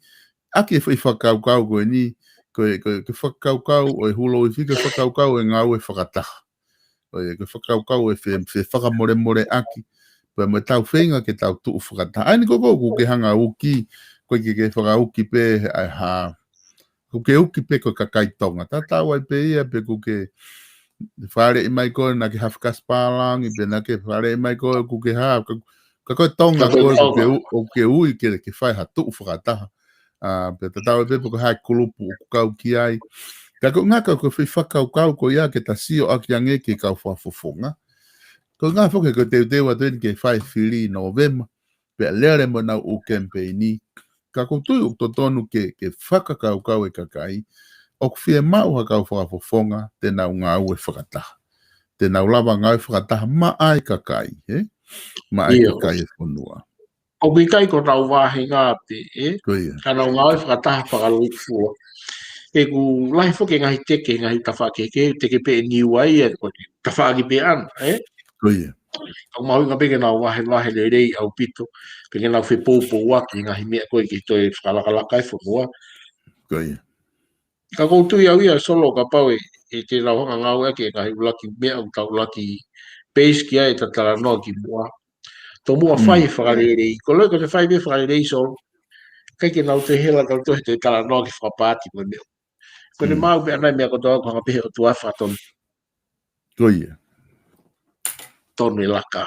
ake whai whakaukau koe ni, ke whakaukau o e hulo i whike whakaukau e ngau e whakataha. Ke whakaukau e whakamore aki, pe me tau whenga ke tau tuu whakataha. Aini koko ke hanga uki, koe ke whakauki pe ha, ke uki pe ko kakai tonga. Ta tau ai pe ia pe ko ke whare i mai koe na ke hafkas palang, i pe na ke whare i mai koe ku ke ha, ka koe tonga koe o ke ui ke whai ha tuu whakataha. Pe ta tau ai pe ko hai kulupu o kau ki ai. Ka ko ngā ka ko whi whakaukau ko ia ke ta sio aki ange ke kau whafofonga. Ko ngā whoke ko teu teu atu ke whai whiri November. pe lere mo na u campaigni ka ko tu to tonu ke faka ka e kakai o fie mau ha ka fonga te na nga u e whakata te na lava nga e whakata ma ai kakai ma ai kakai e whanua o ki kai ko tau wahi ngā te koia kana ngā e whakataha whakalu i fua e ku lai whoke ngahi teke ngahi tawhakeke teke pe niu ai e tawhaki pe ana koia au mahu ngā peke nau wahe le rei au pito peke nau whi pōpō waki ngahi mea koe ki toi whakalakalaka e whanua koia ka koutu i au ia solo ka pau e te rauhanga ngau ake ngahi ulaki mea au tau laki base ki ai ta tala noa ki mua tō mua whai whakarerei ko loi ko te whai me whakarerei solo kai ke nau te hela tau tohe te tala noa ki whapāti mo mea ko ne mau pe anai mea ko tō ako pehe o tua whaton koia tonu e laka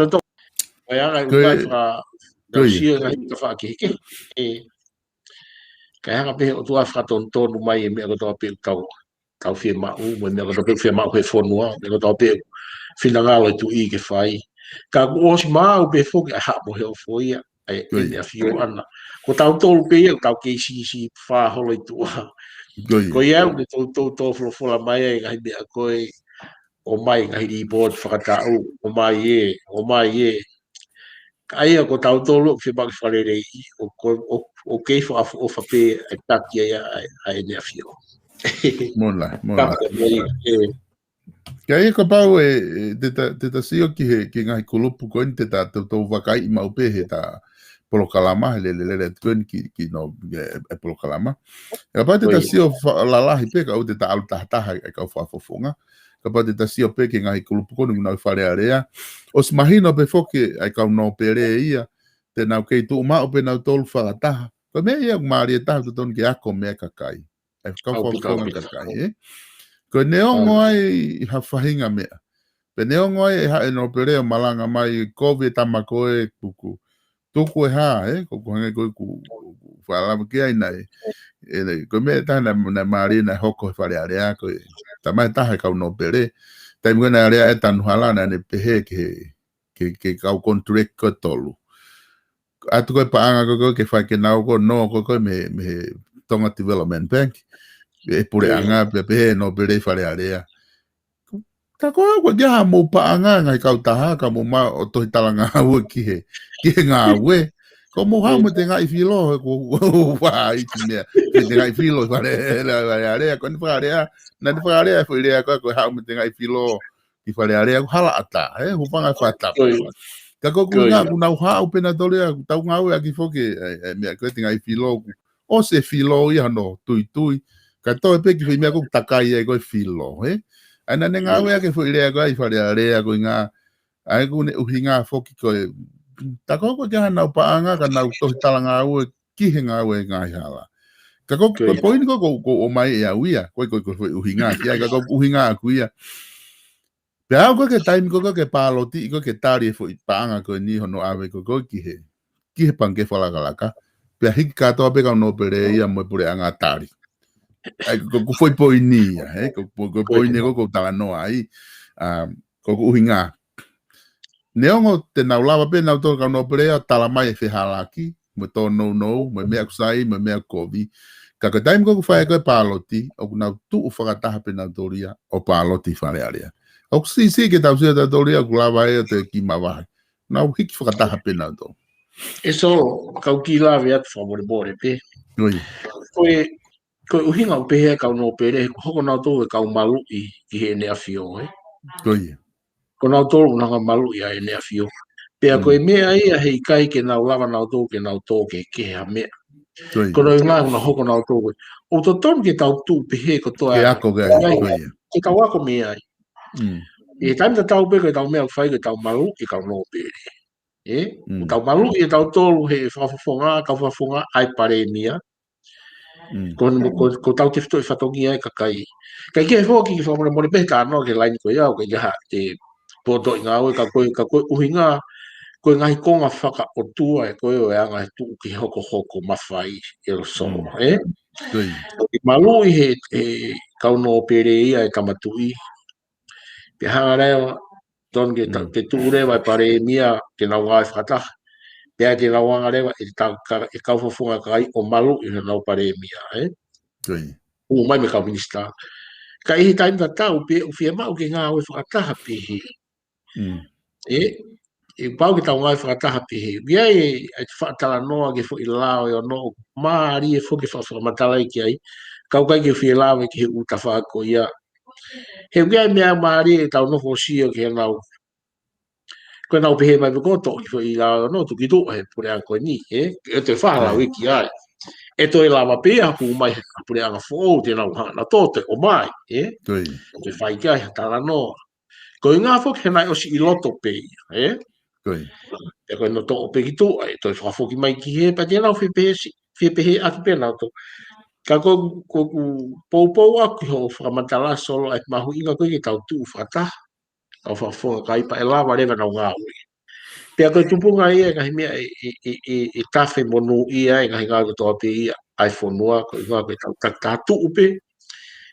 ai ana i ukai wha nau sia ngahi ka whakeke kai hanga pehe o tua whaton tonu mai e mea ko tō pehe tau whia mau mo mea ko tō pehe whia mau he whonua mea ko tō pehe whina ngalo i tu i ke whai ka kuosi mau pe whoki a hapo heo fōia ai e whio ana ko tau tolu pe ia tau KCC whaholo i tua ko ia u tō whola mai e ngahi mea koe o mai ngahi i board whakatau o mai e ai ko tau tolu ke bak wharerei o kei whaafu o whape e taki ai nea whio mola Kai ko pau te ta sio ki ngahi kulupu ko te ta tau wakai i mau pehe ta polokalama le ki no e polokalama ka pa te ta sio lalahi pe ka o te ta alu tahataha e ka whaafofonga ka pa te ta sio pe ki ngahi kulupu ko nau whare area o smahino pe foke ai ka no pere ia te nau kei tu umao pe nau tolu whakataha ka mea ia maari e taha tutonu ki ako mea kakai e ka whaafofonga kakai ko neongo ai ha whahinga mea. Pe neongo ai ha e no pereo malanga mai COVID tamako e kuku. Tuku e ha, kuku hange koe ku whalama ki ai nai. Ko mea taha na maari na hoko e whare area koe. Tamai taha kau no pere. Tai mga na area e tanu halana ne pehe ke kau contract ko tolu. Atu koe paanga koe ke whai ke nau ko no koe me Tonga Development Bank. E pure anga pepe no pere whare area. Ta koa koe kia mo pa anga ngai kau taha ka mo ma o tohi talanga ue ki he ngā ue. Ko mo hao me te ngai whilo ko wha iti mea. Te ngai whilo whare area. Ko ni whare area. Na ni whare area whare area koe hao me te ngai whilo ki whare area. Hala ata. Hupanga whatapa. Ka koe ngā kuna hao pena tolea. Tau ngā ue aki whoke. Mea koe te ngai whilo. O se whilo iha no tui. Ka toi pe ki whi mea kuk takai e koe whilo, Ana ne ngā wea ke whi rea koe i whare a rea koe ngā, ai ku ne uhi ngā whoki koe, ta koko kia nau paanga ka nau tohi tala ngā ue, ki he ngā ue ngā hala. Ka koko poini ko o mai e au ia, koe uhi ngā, ki ai ka koko uhi ngā aku ia. Pe au koe ke taimi koe ke pāloti, koe ke tari e whi paanga koe ni hono awe koe ki he panke whalakalaka. Pe hiki katoa pe kau no pere ia mo pure anga tari. Ko foi poini ko poini ko tala no ai ko uhinga neongo te na lava pe na to ka no prea tala mai fe halaki mo to no mo me akusai mo me kovi ka ka time ko fa ko paloti o na tu u fa ta pe na doria o paloti fa area o si ke ta usia ta doria ku lava e te ki mava na u hiki fa ta pe na do eso ka ki lava at favor bore pe ko uhinga o pehe kau no pere hoko na to kau malu i he ne afio ko na to na malu i he ne afio pe ko e me ai he kai ke na lava na to ke na to ke ha me ko no na hoko na to o to ton ke tau tu pehe ko to ke kau ako me ai e tan ta tau pe ke tau me fai ke tau malu i kau no pere tau malu i tau to he fa fonga ka fa fonga ai pare mia ko tau te fito i whatongi ai kakai. Kai kia hoki ki whamone mone peta anō ke laini koe au, kai jaha te poto i ngā ue, ka koe uhi ngā, koe ngahi konga whaka o tua e koe o e anga he tuu ki hoko mawhai e lo sono, I malu i he kauno pere ia e kamatui, pe hanga reo, ton ke te tuu rewa e pare mia, te nau ngai whakataha, Pea te rawanga rewa e kauwhafunga kai o malu i nau paremia, mai me kau minista. Ka ihi taimta tau pe u fia mau ke ngā oi whakataha pihi. E pau ki tau ngai whakataha pihi. Ia e te whakatala noa ke fo i lao e o no maari e fo ke whakamatala i ki ai. Kau kai ke fia lao e ki he uta whako ia. He uia mea maari e tau nofo sio ke nau. Koe nau pehe mai pekoto ki fo i lao no tuki tu he pure an koe ni. E te whahalau i ki ai. E toi lava pia ku mai pure anga fo te nau hana tote o mai. Te whai kai tala noa. Ko i ngā whoki he nai osi i loto pei, e koe no tō pe ki tō, e toi whawhoki mai ki he, pa tēnau whipehe aki pēnau tō. Ka ko pou aku ho whakamantala solo, e mahu inga koe ki tau tū whakataha, au whawhonga kai pa e lawa rewa nau ngā ui. Pea koe tupunga ia, ngahi mea e tawhi monu ia, ngahi ngā koe pe ia, ai whonua, koe ngā koe tau tātu upe,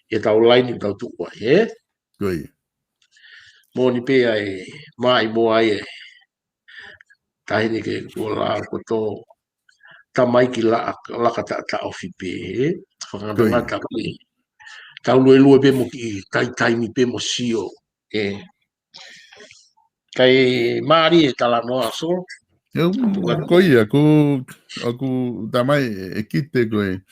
e tau laini tau tū ua, Mōni pēa e mai moa e tahini ke kua la ko tō tamai ki laka ta ofi pē, whakangata ki tau lue pē mo ki taimi pē mo sio. Kai maari e tala noa so. Koe aku tamai e kite koe.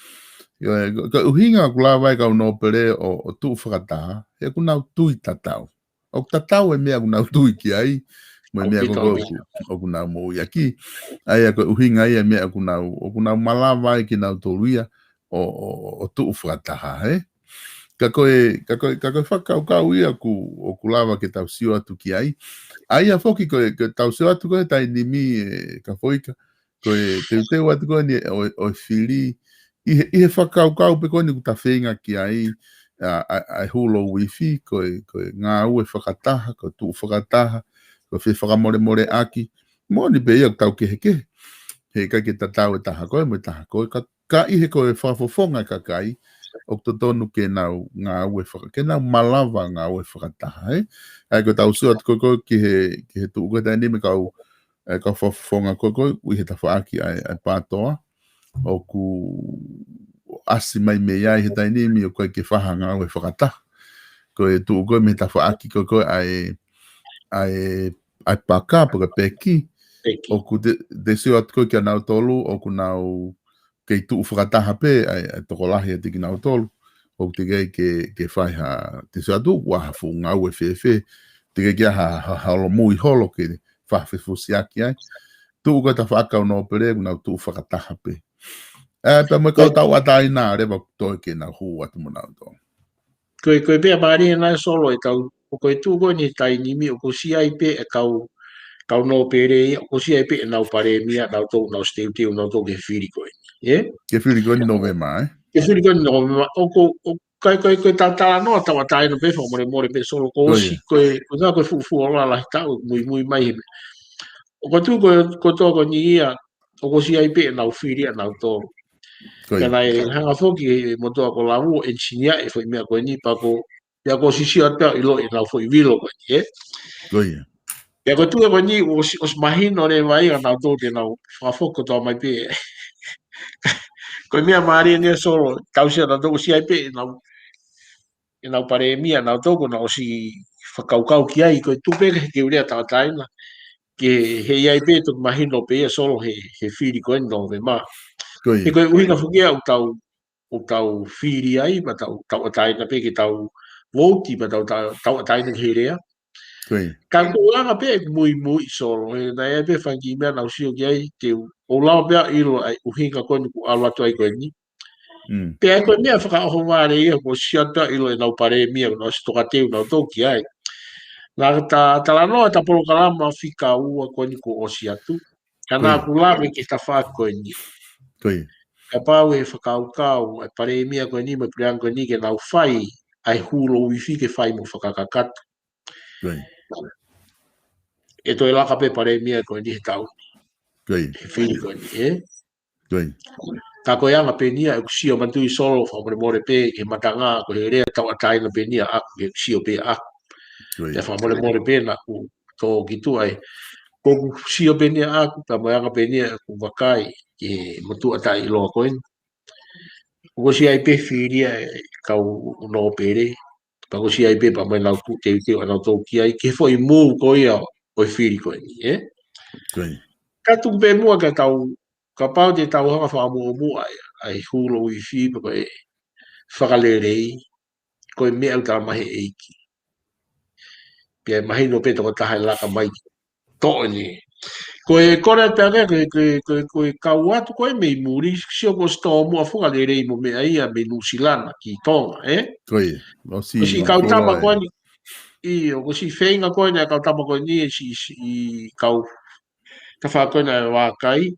Ka uhinga ku la vai kau no pere o tū whakataha, e ku nau tui tatau. O tatau e mea ku nau tui ki ai, mo mea ku nau mo i aki. Ai ako uhinga ai e mea ku nau malawa ai ki nau tōruia o tū whakataha, he? Ka koe whakau ia o ku lawa ke tau sio atu ki ai. Ai a whoki koe tau sio atu koe tai nimi ka whoika. Koe teu atu koe ni o whiri. Ihe whakau pe koe ni ku ta whenga ki ai. Ai hulo wifi, koe ngā ue whakataha, koe tū whakataha, koe whi whakamore aki. Mōni pe ia tau kehe. He kai ke tatau e taha koe, mo taha koe. Ka ihe koe whafofonga ka kai, o to tonu ke nau ngā ue whakataha, ke nau malawa ngā ue whakataha, he? Ai koe tau suat koe ki he tū koe tai nime kau whafofonga koe, ui he ta whaaki ai pātoa, o ku asi mai me iai he tainimi o koe ke whaha ngā ue whakataha. Koe tū koe me ta whaaki koe ai paka paka peki. O ku te sio atu koe kia nau tolu, o ku nau kei tū whakataha pe, ai toko lahi a tiki nau tolu. O te kei ke whaiha, te sio atu, waha fu ngā ue whewhe. Te kei kia halo mui holo ke whawhewhusi aki ai. Tū koe ta whakau no pere, ku nau tū whakataha pe. Pa mo kau tau atai nā rewa toi ke nā hū atu mo nau tō. Koe pēa maari e nai solo e tau, o koe tū koe ni tai nimi, o ko si ai pe e kau no pere ia, o ko si ai pe e nau pare mia, nau tō, nau steu, nau tō ke whiri koe. Ke whiri koe ni novema, Ke whiri koe ni novema, o koe tātala noa tau atai no pe more pe solo, ko osi koe ngā koe fufu o la lahi tau, mui mai hime. O koe tū koe tō koe ni ia, o ko si ai pe e nau whiri a nau tō. Ka nai hanga whoki mo toa ko lawu engineer e whai mea koe ni pako ia ko sisi atea ilo e nau whai wilo koe ni, Ia koe tua koe ni os mahino re vai a nau tō te nau whawhoko toa mai pe. Koe mea maari e solo, tau sia nau tō si ai pe e nau pare mia nau tō ko nau si whakaukau ki ai, koe tupeke ke urea tātaina. Ke he iai pe tuk mahino pe e solo he whiri koe ni nō me maa. E koe uhinga whukia o tau whiri ai, ma tau ataina pe ke tau vouti, ma tau ataina ke rea. Ka kōlanga pe mui solo, e nai e pe whangi mea nau sio ki ai, te o lao pea ilo ai uhinga koe ni ku alatu ai koe ni. Pea koe mea whakaoho maare ia, ko siata ilo e nau pare mea, nau stoka teu nau tōki ai. Nā tala noa ta polo kalama whika ua koe ni ko o siatu. Ka nā kulame ke ta wha koe ni. Ka pau e whakaukau, ai pare mea koe ni, mai priang koe ni ke nau whai, ai hulo wifi ke whai mo whakakakatu. E toi laka pe pare mea koe ni he tau. He whiri koe ni, Ka koe anga pe nia, e kusio mantui solo, whamore more pe, ke matanga, koe he rea tau ataina pe nia, ke kusio pe aku. Te whamore more pe na ku tō ki tu ai. Ko sio benia aku ta moanga benia ku wakai e motu ata I lo koen. Ko si ai pe firia kau no pere. Pa ko si ai pe pa mai lau ku te ana to ki ai ke foi mu ko ia o firi ko ni Koe. Ka tu be mua ka ka pau te tau hanga wha mu ai hulo I fi pa ko e whakalerei ko e mea utara mahi eiki. Pia mahi no pe toko tahai laka mai to ni. Ko e kore pe ane ko e kau atu ko e mei muri sio ko sto mua whakalerei mo mea ia me nusilana ki tonga Koe. O Ko si si kau tama flora ko ni ko si whenga ko ni kau tama ko ni si kau ka wha ko na wā kai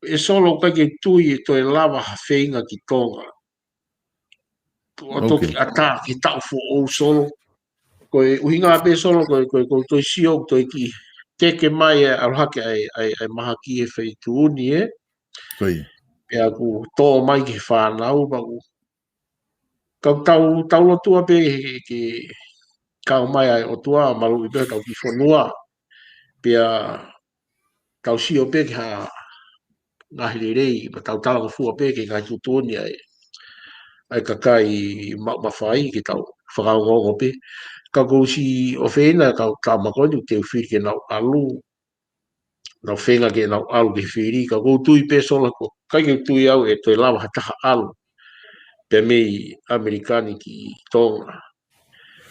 e solo ka ke tui e to e lava ha whenga ki tonga. O toki ata ki tau fo o solo. Ko e uhinga pe solo ko to sio to ki teke mai e arohake ai maha ki e whai tuuni Koe. E aku tō mai ki whanau pa ku. Kau tau lotua pe ki kau mai ai o tua maru I pe tau ki whanua. Pia tau sio pe ki ha ngahi rei, pa tau tala fua pe ki ngai tutuni ai kakai mawhai ki tau whakau ngongo pe. Ka kou si o whena kau tamakoni te whiri ke nau alu. Nau whenga ke nau alu ke whiri. Ka kou tui pe sola ko. Kai ke tui au e toi lawa hataha alu. Pe mei Amerikani ki Tonga.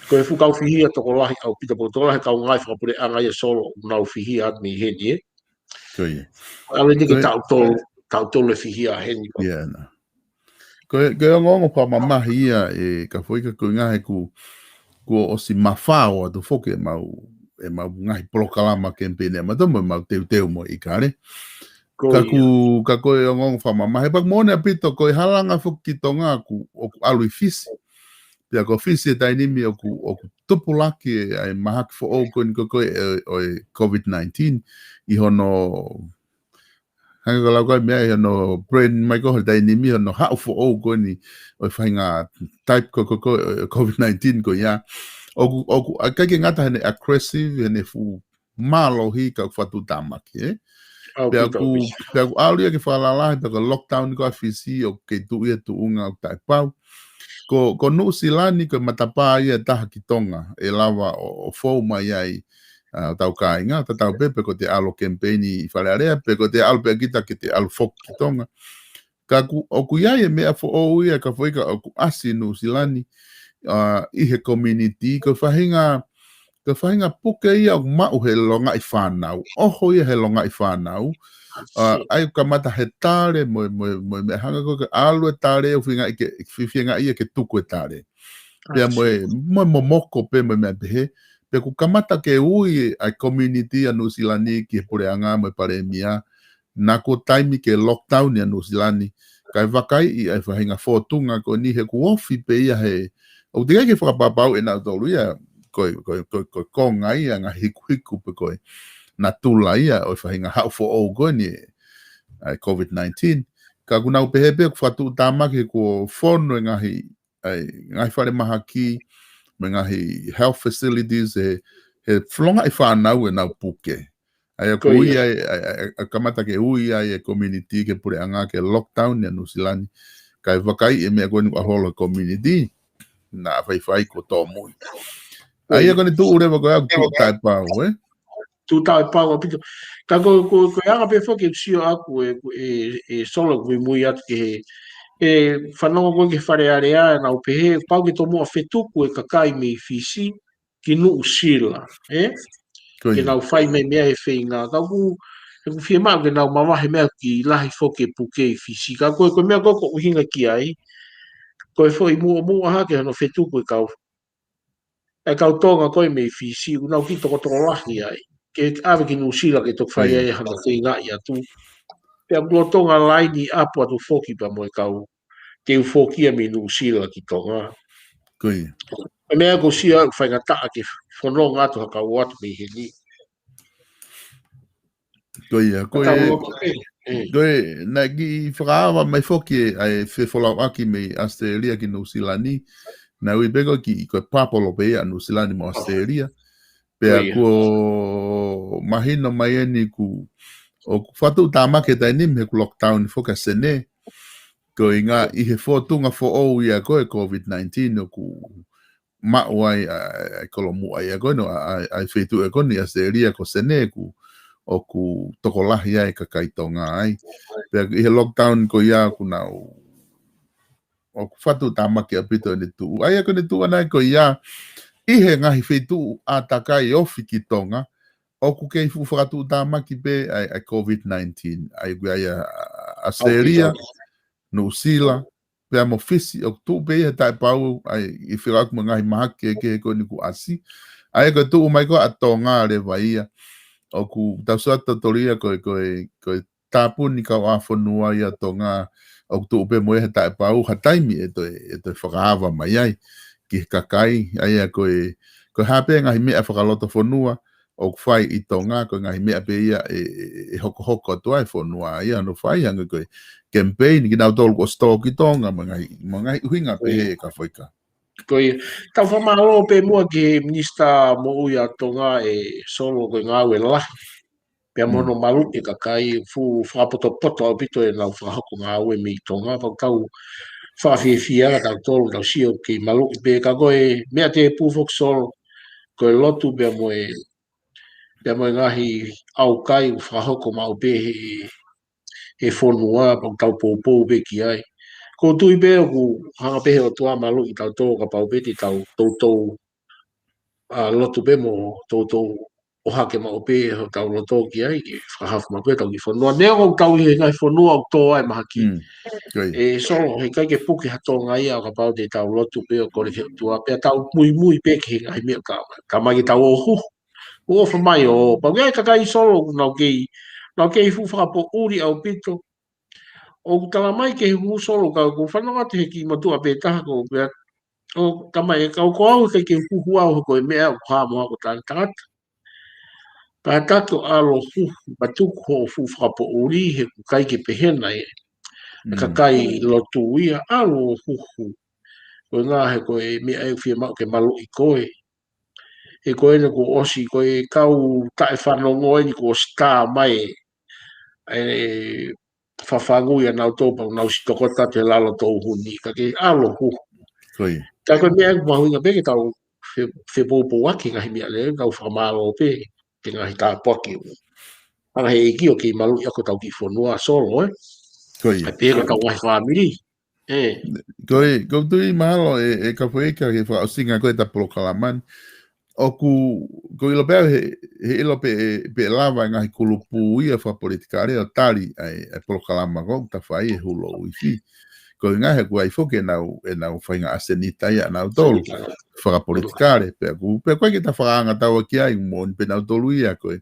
Ko e whukau whihia toko lahi au pita po toko lahi kau ngai whakapure anga ia solo nau whihia at mi heni Koe. Ale ni ke tau tolu e whihia heni. Yeah, na. Koe ngongo pa mamahi ia e ka whoika koe ngahe ku o si mawhao atu whoke e mau ngahi polokalama kempene ma tomo mau teu mo I kare. Ka koe o ngongo wha mamahi pak mone apito koe halanga whuki tonga ku alu I fisi. Pia ko fisi e tainimi o ku tupulaki ai mahaki fo o koe ni koe o COVID-19 I hono hanga ko lau kai mea no brain mai ko dai ni mi no ha fo o ko ni o fainga type ko COVID-19 ko ya o ka ke ngata ne aggressive ne fu malo hi ka fatu tamaki pe ku ali ke fala la pe ko lockdown ko afisi o ke tu ia tu unga tai pau ko no silani ko matapa ia ta ki tonga e lava o fo mai ai tau kainga, tau pepe ko te alo campaign I whalearea, pe ko te alo pe kita ke te alo fok ki tonga. Ka o kuiai e mea fo o ia ka whaika o ku asi no silani I he community, ka whahinga puke ia o mau he longa I whanau. Oho ia he longa I whanau. Ai ka mata he tare mo me hanga ko ka alo e tare o whinga I ke whiwhinga ia ke tuku e tare. Pea mo moko pe mo mea pehe. Pe ku kamata ke ui ai community a New Zealand ki pure anga mo pare mia na ko time ke lockdown ya New Zealand kai vakai ai fahinga fotunga ko ni he ku ofi pe ia he o te ke whakapapau e na tolu ia ko konga ia nga hiku pe ko na tula ia o fahinga hau fo o go ni ai COVID-19 ka kuna pe hepe ku fatu tamaki ko fono ngahi ai ngai fare mahaki mengahi health facilities he flonga I whanau e nau puke. Ai a kui ai a kamata ke ui ai e community ke pure anga ke lockdown ya nusilani. Kai wakai e mea koni a holo community na whai ko tō mui. Ai a koni tu ure wako au tu tai pau, Tu tai pau apito. Ka ko anga pe whoke sio aku e solo kui mui atu ke whanonga koe ke whare area na upehe, pau ke tomo a whetuku e kakai mei fisi ki nuu sila, Ke nau whai mei mea he whenga. Ka ku whia mau ke nau mawahe mea ki lahi whoke puke I fisi. Ka koe mea koko uhinga ki ai, koe whoi mua hake hano whetuku e kau. E kau tonga koe mei fisi, unau ki toko lahi ai. Ke awe ki nuu sila ke tok whai ai hano whenga I atu. Pea kua tonga laini apu atu whoki pa mo e kau. Te ufokia me New Zealand ki tonga. Koe. E mea ko sia au whaingataa ke whanonga atu haka watu me heni. Koe, na ki whakaawa mai whoki ai whewholau aki me Australia ki New Zealand na ui bego ki koe papolo pe a New Zealand mo Australia. Pea ko mahino mai ni ku o fatu tama ke tai nim he ku lockdown foka sene ko inga I he fotunga fo o ia ko e COVID-19 o ku ma wai ai kolomu ai ko no ai fetu e ko ni aseria ko sene ku o ku tokolahi ai ka kaitonga ai pea I he lockdown ko ia ku na o ku fatu tama ke apito ni tu ai ko ni tu ana ko ia I he ngahi fetu a takai ofi ki tonga o ku kei fu fratu tama ki pe ai COVID-19 ai gu ai a seria no sila pe mo fisi o tu pe e tai pau ai I whira ku ngahi maha ke ko ni ku asi ai ko tu mai ko atonga le vai o ku tau sata toria ko tapu ni ka wa fonua ia tonga o tu pe mo e tai pau hataimi e to whakaava mai ai ki kakai ai ko hape ngahi mea whakaloto fonua o whai I tonga ko ngahi mea pe ia e hoko atua e fonua ia no whai anga ko campaign ki nau tolu ko sto ki tonga mangai uhinga pe he ka whaika Koi tau whamaro pe mua ki minista mo uia tonga e solo ko ngā ue la pia mono malu e kakai fu whapoto au pito e nau whahako ngā ue mi tonga tau whawhiawhia tau tolu tau sio ki malu pe ka koe mea te pūfok solo koe lotu pia mo ngahi au kai whahoko mau pe he whonua pang tau pōpō pe ki ai. Ko tui pe ku hanga pe o tua malu I tau tō ka pau pe ti tau tau lotu pe mo tau o hake mau pe o tau loto ki ai ki whahafu mau pe tau ki whonua. Nea kong tau I ngai whonua o tō ai maha ki. E solo he kai ke puki hato ngai au ka pau te tau lotu pe o kore ke tua pe tau mui pe ki ngai mea ka mai tau o hu. O whamai o pau ngai kakai solo nau kei fu whakapo uri au pito. O tala mai ke hu solo ka ko whanonga te ki matua pe taha ko pe o tamai ka ko au ke hu au ko mea ko ha mo ko tan tat. Pa tato alo hu batu ko fu whakapo uri he ku kai ke pehena e. Ka kai lotu ia alo hu. Ko ngā he ko e mea e whia mau ke malu I koe. E koe ne ko osi ko e kau tae whanongo e ni ko sta mai e whawhangu ia nau tōpau nau si tokota te lalo tō huni ka ke alo hu. Ka koe mea e mahuinga pe ke tau whepōpō waki ngahi mea le kau whamalo pe ke ngahi tā poki. Anga he eki o ki malu I ako tau ki whanua solo e pe ka tau ngahi whamiri. Koe tui mahalo e ka whaika ke whausinga koe ta Polokalaman o ko ilo pēr he ilo pe lava ngahi kulupu ia wha politikare o tari ai Polokalama kong ta whai e hulo uifi. Ko ngahi ku ai whoke e nau whainga asenita ia nau tolu whaka politikare. Pe koe ki ta whakaanga tau ki ai mon pe nau tolu ia koe.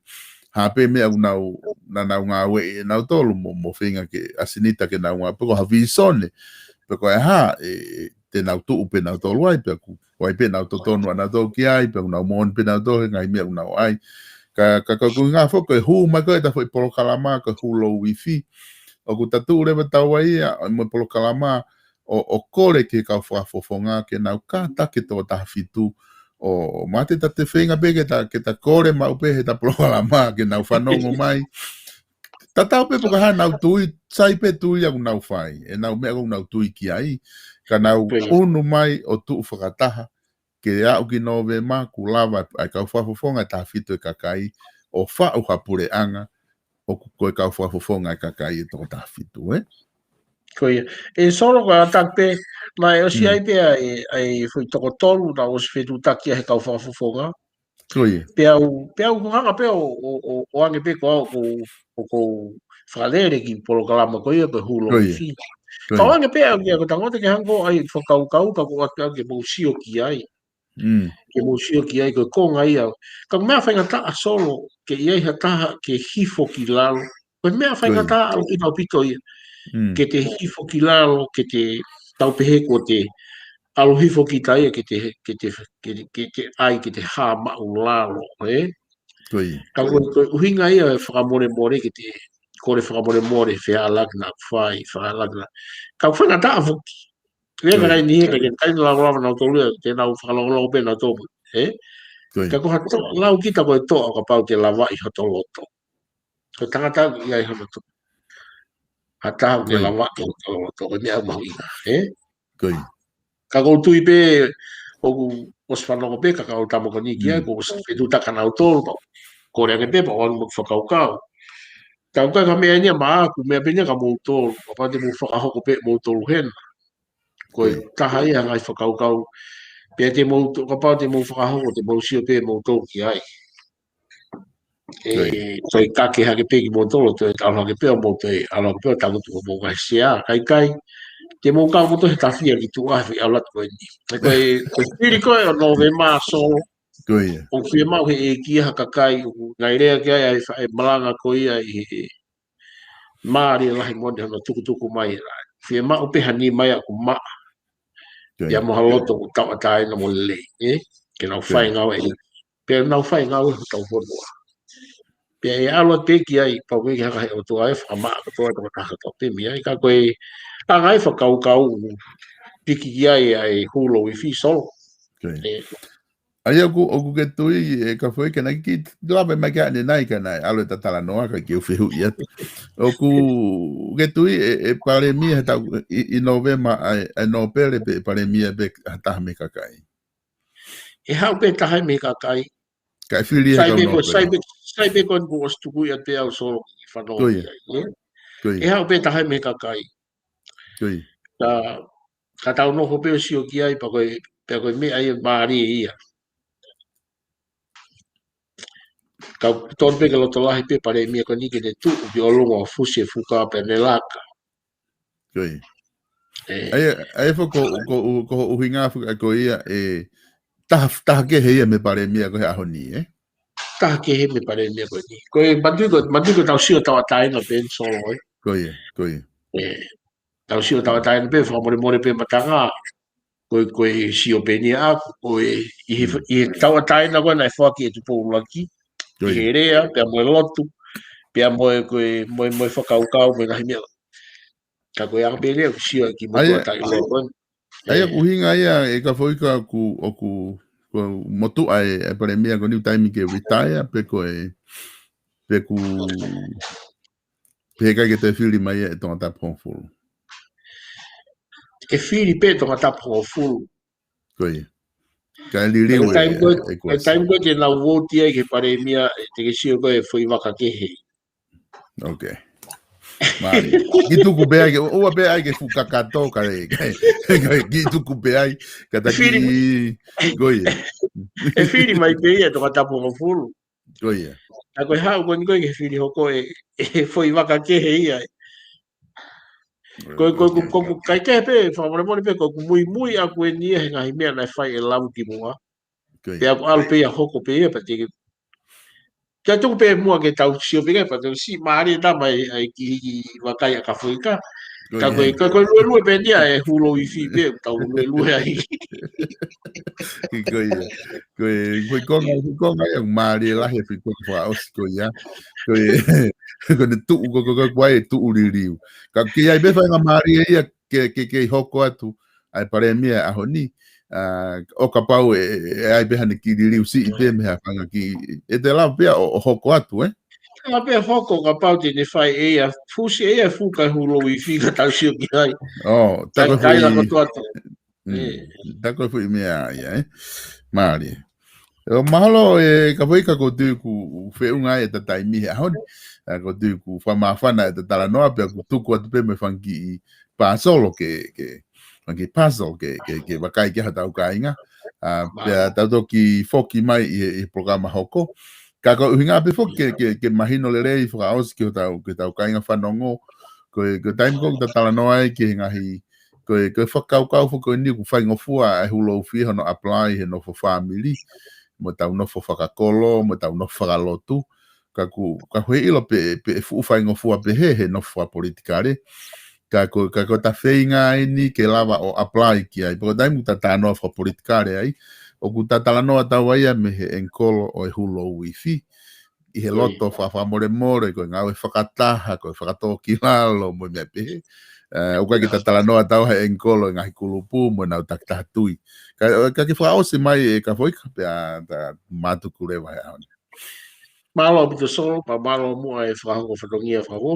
Hape mea nau ngā ue e nau tolu mo whinga ke asenita ke nau ngā peko hawi sone. Pe koe te nau tuu pe nau tolu ai pe ku. Wai pe nau totonu ana tō ki ai, pe unau mon pe nau tō, ngai mea unau ai. Ka kui ngā whoko e hū mai koe ta whoi Polokalama, ka hūlo wifi. O ku tatu rewa tau ai ia, mo Polokalama, o kore ke kau whafofonga, ke nau kāta ke tō tahawhitu. O mate ta te whenga pe ke ta kore mau pe he ta Polokalama, ke nau whanongo mai. Ta tau pe pokaha nau tui, sai pe tui au nau whai. E nau mea nau tui ki ai. Ka nau unu mai o tuu whakataha ke au ki nove ma ku lava ai kau whafofonga ta whito e kakai o whau hapure anga o koe kau whafofonga e kakai e toko ta whito, Koe, e soro ka takpe, mai o si ai pia ai fui toko tolu na o si whetu takia he kau whafofonga. Koe. Pia u hanga pia o ange pe ko ko whakalere ki Polokalama koe e pe hulo ki. Kau ange pia ko tangote ke hango ai whakau ka ko ake ke mausio ki ai. Ke mausio ki ai ko konga ia. Ka mea whainga taa solo ke iai ha taha ke hifo ki lalo. Ko mea whainga taa au ki tau pito ia. Ke te hifo ki lalo, ke te taupehe ko te alo hifo ki taia ke te ai ke te hā mau lalo. Ka koe uhinga ia e whakamore ke te kore whakamore whea alagna, whai, wha alagna. Ka whainga taa whuki. Rega rai ni heka ke taina la rama nau tolu te nau whakalongolo pe nau tōmu. Ka ko hato lau kita ko to ka pau te lava I hato loto. Ko tangata ia I hato. Hata ke lava ke loto ko ni mau ina. Ka ko tui pe o sfano pe ka o tamo ko ni kia ko se tu ta kana auto ko re ke pe pa on mo fakau. Kau ka me ni ma ku me pe ni ka mo to pa te mo fakau ko pe mo to hen. Ko ta hai ngai fakau pe te mo to ka pa te mo fakau ko te mo sio pe mo to ki ai. So ka ke ha ke pe ki mo to to ta ha ke pe mo to ala ke pe ta mo to mo ga sia kai te mo ka mo to ta fia ki tu a fi ala ko ni ko spiri ko no ve ma so o fi ma he ki ha ka kai ngai re ke ai malanga ko ia I mari la mo de no tuku mai fi ma o pe hani mai ku ma ya mo haloto ku ta ta no mo le ke no fai ngau pe no fai ngau to ho pe alo te ki ai pa ko ka o to ai fa ma ko to ka to te mi ai ka ko ai fa kau piki ai hulo I fi so ai o ke tui ka foi ke na ki lava mai ka ne nai ka nai alo ta tala noa ka ki o fihu ia o ku ke tui pare mi ta I novema ai no pere pe pare mi be ta me ka kai ha pe ta me ka kai ka fili ka no sai be kon go stu ku ia pe au so fa no ha pe ta me ka kai ka tau no ho pe si o ki ai pa ko me ai mari ia ka ton pe ke lo to lahi pe pare mi ko ni ke de tu bi o longo fusi fuka pe ne laka ai fo ko uhinga fu ko ia ta ke he me pare mi ko ha honi ta ke he me pare mi ko ni ko madu ko tau si o tau tai no ben so ko tau si o tau tai no pe fa mo pe matanga ko si o pe ni a ko I tau tai no ko na fo ki tu po laki he rea pe mo lotu pe mo mo fo kau mo na mi ka ko yang pe le si o ki mo to tai lo ai ku hinga ia ka foi ka ku motu ai pare mi ko ni time ke retire pe ko pe ku pe ka ke te fili mai e ton ta pon full e fili pe ton ta pon full ko ka li time ko te na voti ai ke pare mi te ke si ko e foi waka ke he okay mari gitu ku be ai o be ai ke fu kakato ka gitu ku be ai ka ta ki goye e fili mai pe e ton ta pon full goye a ko ha ko ni ko ke fili hoko e foi waka ke he ia ko kai ke pe fa mo pe ko muy a ko ni e ngai me na fai e lau ki mo pe a al pe a hoko pe e pa te que tu pe mo ke tau si o pe pa tu si mari ta mai ai ki wa kai ka foi ka ko lu pe dia e hulo I fi pe tau lu ai ko ai mari la he ko fa os ko ya ko tu ko ai tu uri ka ki ai be fa mari ia ke hoko atu ai pare mi a honi o ka pau ai be han ki riu si be me ha fanga ki e te la pe o hoko atu a pe hoko ka pau te ne fai e a fusi e a fuka hulo I fi ka tau si o ki ai ta ko foi la ko to atu ta ko foi me ai mari o mahalo ka foi ka ko tu ku fe unga e ta tai mi ha honi ko tu ku fa ma fana e ta tala no pe ku tu ku atu pe me fangi pa solo ke puzzle ke wakai ke hata uka inga pe tau ki foki mai I programa hoko ka ko hinga pe foki ke mahino le rei fra os ke tau ka inga fanongo ko time ko ta tala no ai ke hinga hi ko fakau ko ni ku fa ngofua ai hulo fi hono apply no for family mo tau no for fakakolo mo tau no for lotu ka hoi ilo pe fu fa ngofua pe he no for politikare ka ta feinga ni ke lava o apply ki ai po dai muta ta no for politikare ai o ku ta tala no ta wai me he enkolo o hulo wifi I he loto fa more ko nga e fakataha ko fakato ki lalo mo me pe o kita talanoa tau he engkolo ngai kulupu mo na taktatui ka ki fa osi mai ka foi ka ta matu kureva ya malo bito solo pa malo mo ai frango fadongia frango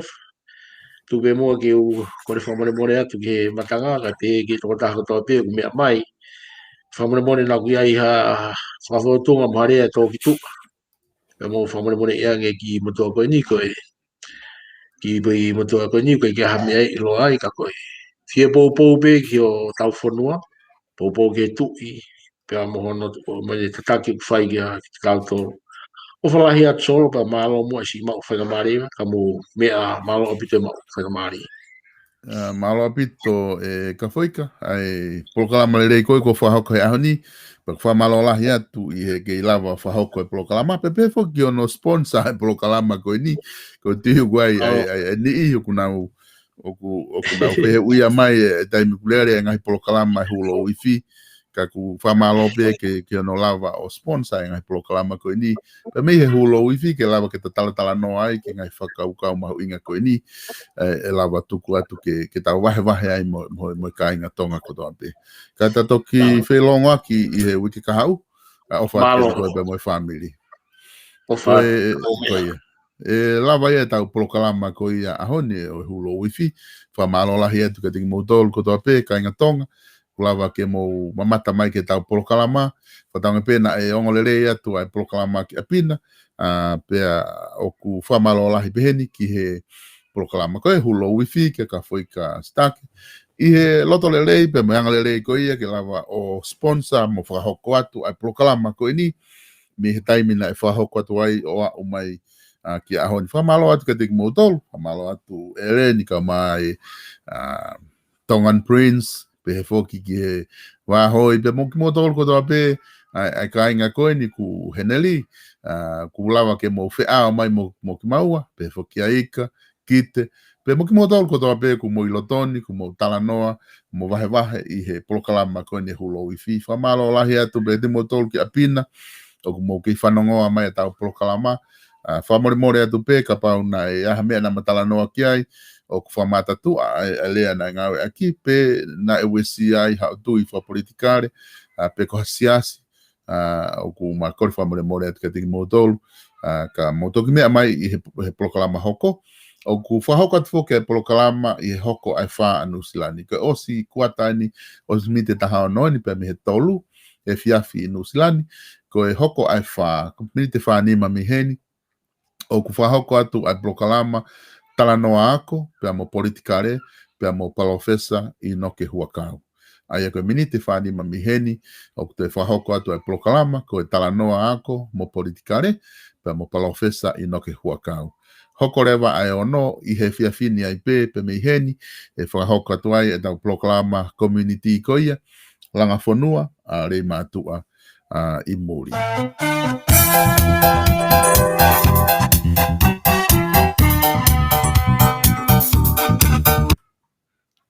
tu be mo ke u ko le famole mo atu ke matanga ka te ki to ta to pe me mai famole mo na ku ai ha fa tu ma mare to ki tu be mo famole mo ya nge ki mo to ko ni ko ki be mo to ko ni ko ke ha me lo ai ka ko fie po be ki o tau fonua po ke tu i pe mo no mo te taki fai ga ka to o whalahi atu solo pa malo mo si mau whakamari ka mo mea malo apito mau whakamari. Malo apito ka whaika ai polokalama le koe ko whahoko he ahoni pa wha malo lahi atu i he kei lava whahoko e polokalama pepe whoki ono sponsor e polokalama koe ni ko tihu guai ai ni ihu kunau oku nau pehe uia mai e taimi kulere ngai polokalama hulo wifi ka ku whamalo pe ke ono lava o sponsor ngai polokalama koe ni pe mei he hulo wifi ke lava ke ta tala no ai ke ngai whakaukau mahu inga koe ni e lava tuku atu ke tau wahe ai mo ka inga tonga ko toa pe ka ta toki whelongo aki i he wiki kahau o whake koe pe moi family koe lava ia tau polokalama koe ia ahone o hulo wifi whamalo lahi atu ka tiki moutol ko toa pe ka inga tonga lava ke mo mamata mai ke tau polokalama patanga pena e ongolere atu ai polokalama ki apina pe o ku whamalo lahi beheni ki he polokalama koe hulo wifi ke ka foi ka staki i he loto lelei pe mo angalelei ko ia ke lava o sponsor mo whahoko atu ai polokalama koe ni mi he taimina e whahoko atu ai o a umai ki ahoni whamalo atu ka tiki moutolu whamalo atu ni ka mai Tongan Prince pe he foki ki he wahoi pe mo ki mo tol ko toa pe ai ka inga koe ni ku heneli ku lava ke mo whea mai mo ki maua pe foki aika kite pe mo ki mo tol ko toa pe ku mo ilotoni ku mo talanoa mo wahe i he polokalama koe ni hulo wifi whamalo lahi atu pe te mo tol ki apina o ku mo ki whanongoa mai tau polokalama whamore atu pe ka pauna e aha mea na matalanoa ki ai o ku whamata tu a lea na ngawe aki pe na e wesi ai hao tu i wha politikare pe ko hasiasi o ku makori whamore more atu ka tiki motolu ka motoki mea mai i he polokalama hoko o ku whahoko atu fo ke polokalama i he hoko ai wha anu silani ka osi kuatani o mite taha noani pe mi he tolu e fiafi i nusilani ko e hoko ai wha mite wha nima miheni o ku whahoko atu ai polokalama tala noa ako, pe mo politikare, pe mo palofesa i no ke huakau. Ai koe minite whanima miheni, o te whahoko atu ai polokalama, ko e tala noa ako, mo politikare, pe mo palofesa i no ke huakau. Hoko rewa ai ono, i he fiafini ai pe miheni, e whahoko atu ai e tau polokalama community koia, langa whanua, a rei mātua i Muri.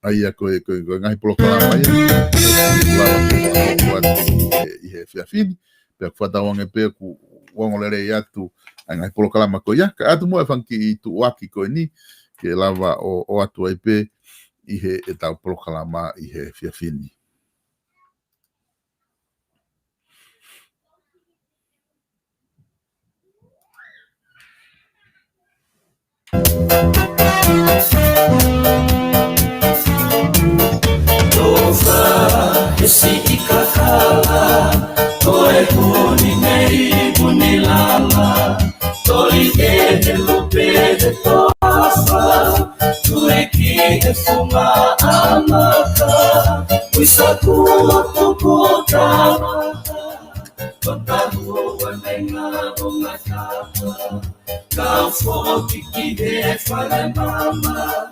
Ai koe ngai polokalama ia i he fiafini pe whatawange pe ku wangolere atu ngai polokalama ko ia ka atu mo e whanki i tu waki koe ni ke lava o atu ai pe i he e tau polokalama i he fiafini. Esi ikakala, toe puni nei punilala, toi e lupe de toafa, tue ki e funga amaka, wisa kuku tama, patahu wanenga bunga kapa, kau foki ki e fale mama,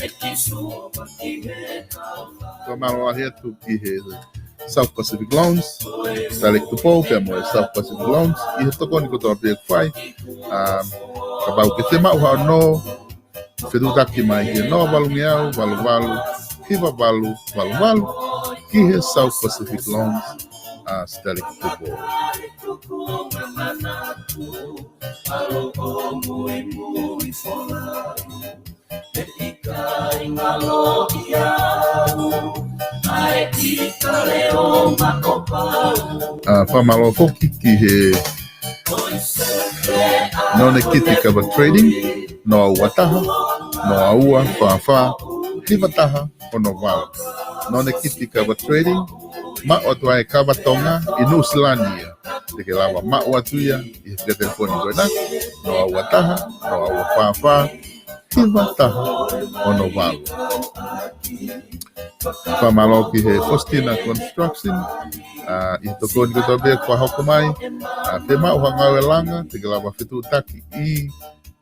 e kisu maki e kapa. Tomaro ahetu ki he South Pacific Lounge, Stalik Tupo, pe mo South Pacific Lounge, i he tokoni ko toa pe kwai, ka bau ke te mau hao no, whedutaki mai he no valungiau, valu, hiva valu, ki he South Pacific Lounge, Stalik Tupo. whamalo foki ki he none kiti kava trading, no wataha, no aua, wha, hivataha, o no wala. None kiti kava trading, ma o tuai kava tonga, inu slania. Te ke lawa ma o atuia, i he telefoni koe na, no a wataha, no aua wha, hivataha, o no wala. Whamalo ki he Faustina Construction, i tokoni ko tobe kwa hoko mai, te mau hangau e langa, te ke lawa whitu taki i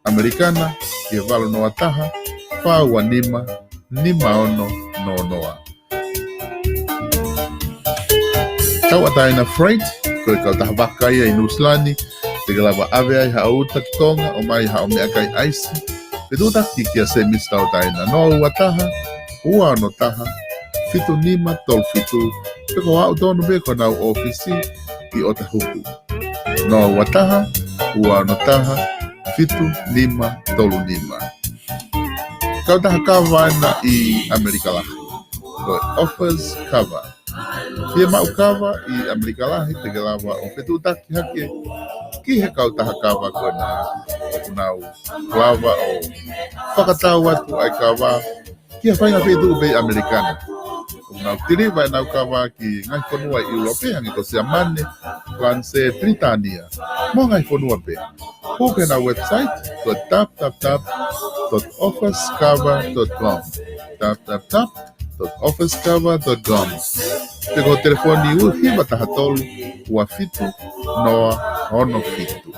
Amerikana, ki he walo noa taha, whaua nima ono no noa. Kau ataina freight, koe kau taha waka ia i Nuslani, te ke lawa ave ai hauta ki tonga, o mai hao mea kai aisi, whitu taki ki a semista o taina no ua taha, ua no taha, fitu nima tol fitu, peko au tonu beko nau ofisi i o te huku. No wataha, ua no taha, fitu nima tolu nima. Kau taha kawa na i Amerika Lahi. Koe offers cover. Kia mau kawa i Amerika Lahi te ke lawa o fitu taki hake. Ki he kau taha kawa koe na nau lawa o whakatau atu ai kawa. Kia whainga fitu bei Amerikana. Nau tiri vai nau kawa ki ngai whanua i Europe, hangi ko sea mane, France, Britania. Mo ngai whanua pe. Hoke na website, ko tap.officecover.com. Tap.officecover.com. Peko telefoni uhi wataha tolu, ua fitu, noa, ono fitu.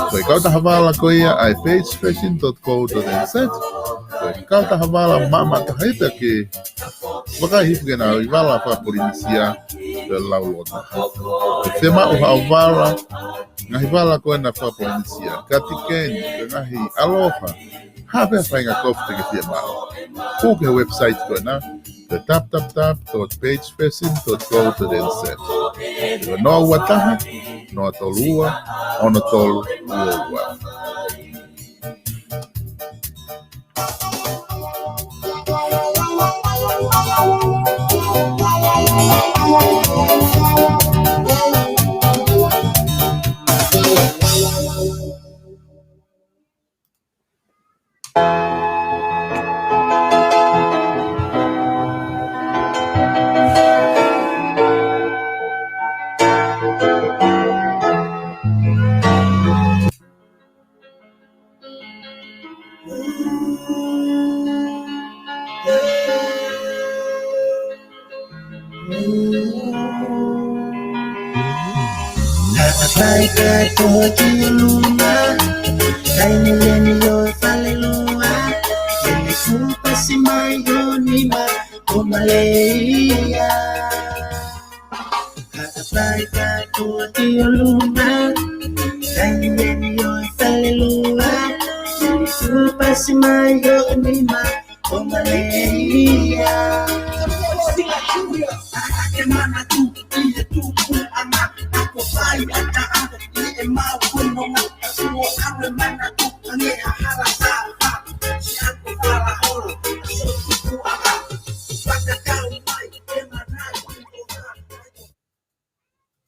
Koe kau taha wala ko ia ai pagefashion.co.nz. Koe kau taha wala mama taha ita ke wakahifuke na i wala wha polinisia ke laulota. Te mau hao wala, ngahi wala koe na wha polinisia. Kati kenyi, ke ngahi aloha, hape a whainga kofu te ke fia mau. Kuke website koe na, ke tap.pagefashion.co.nz. Koe noa ua taha, noa tolu ua, ono tolu ua.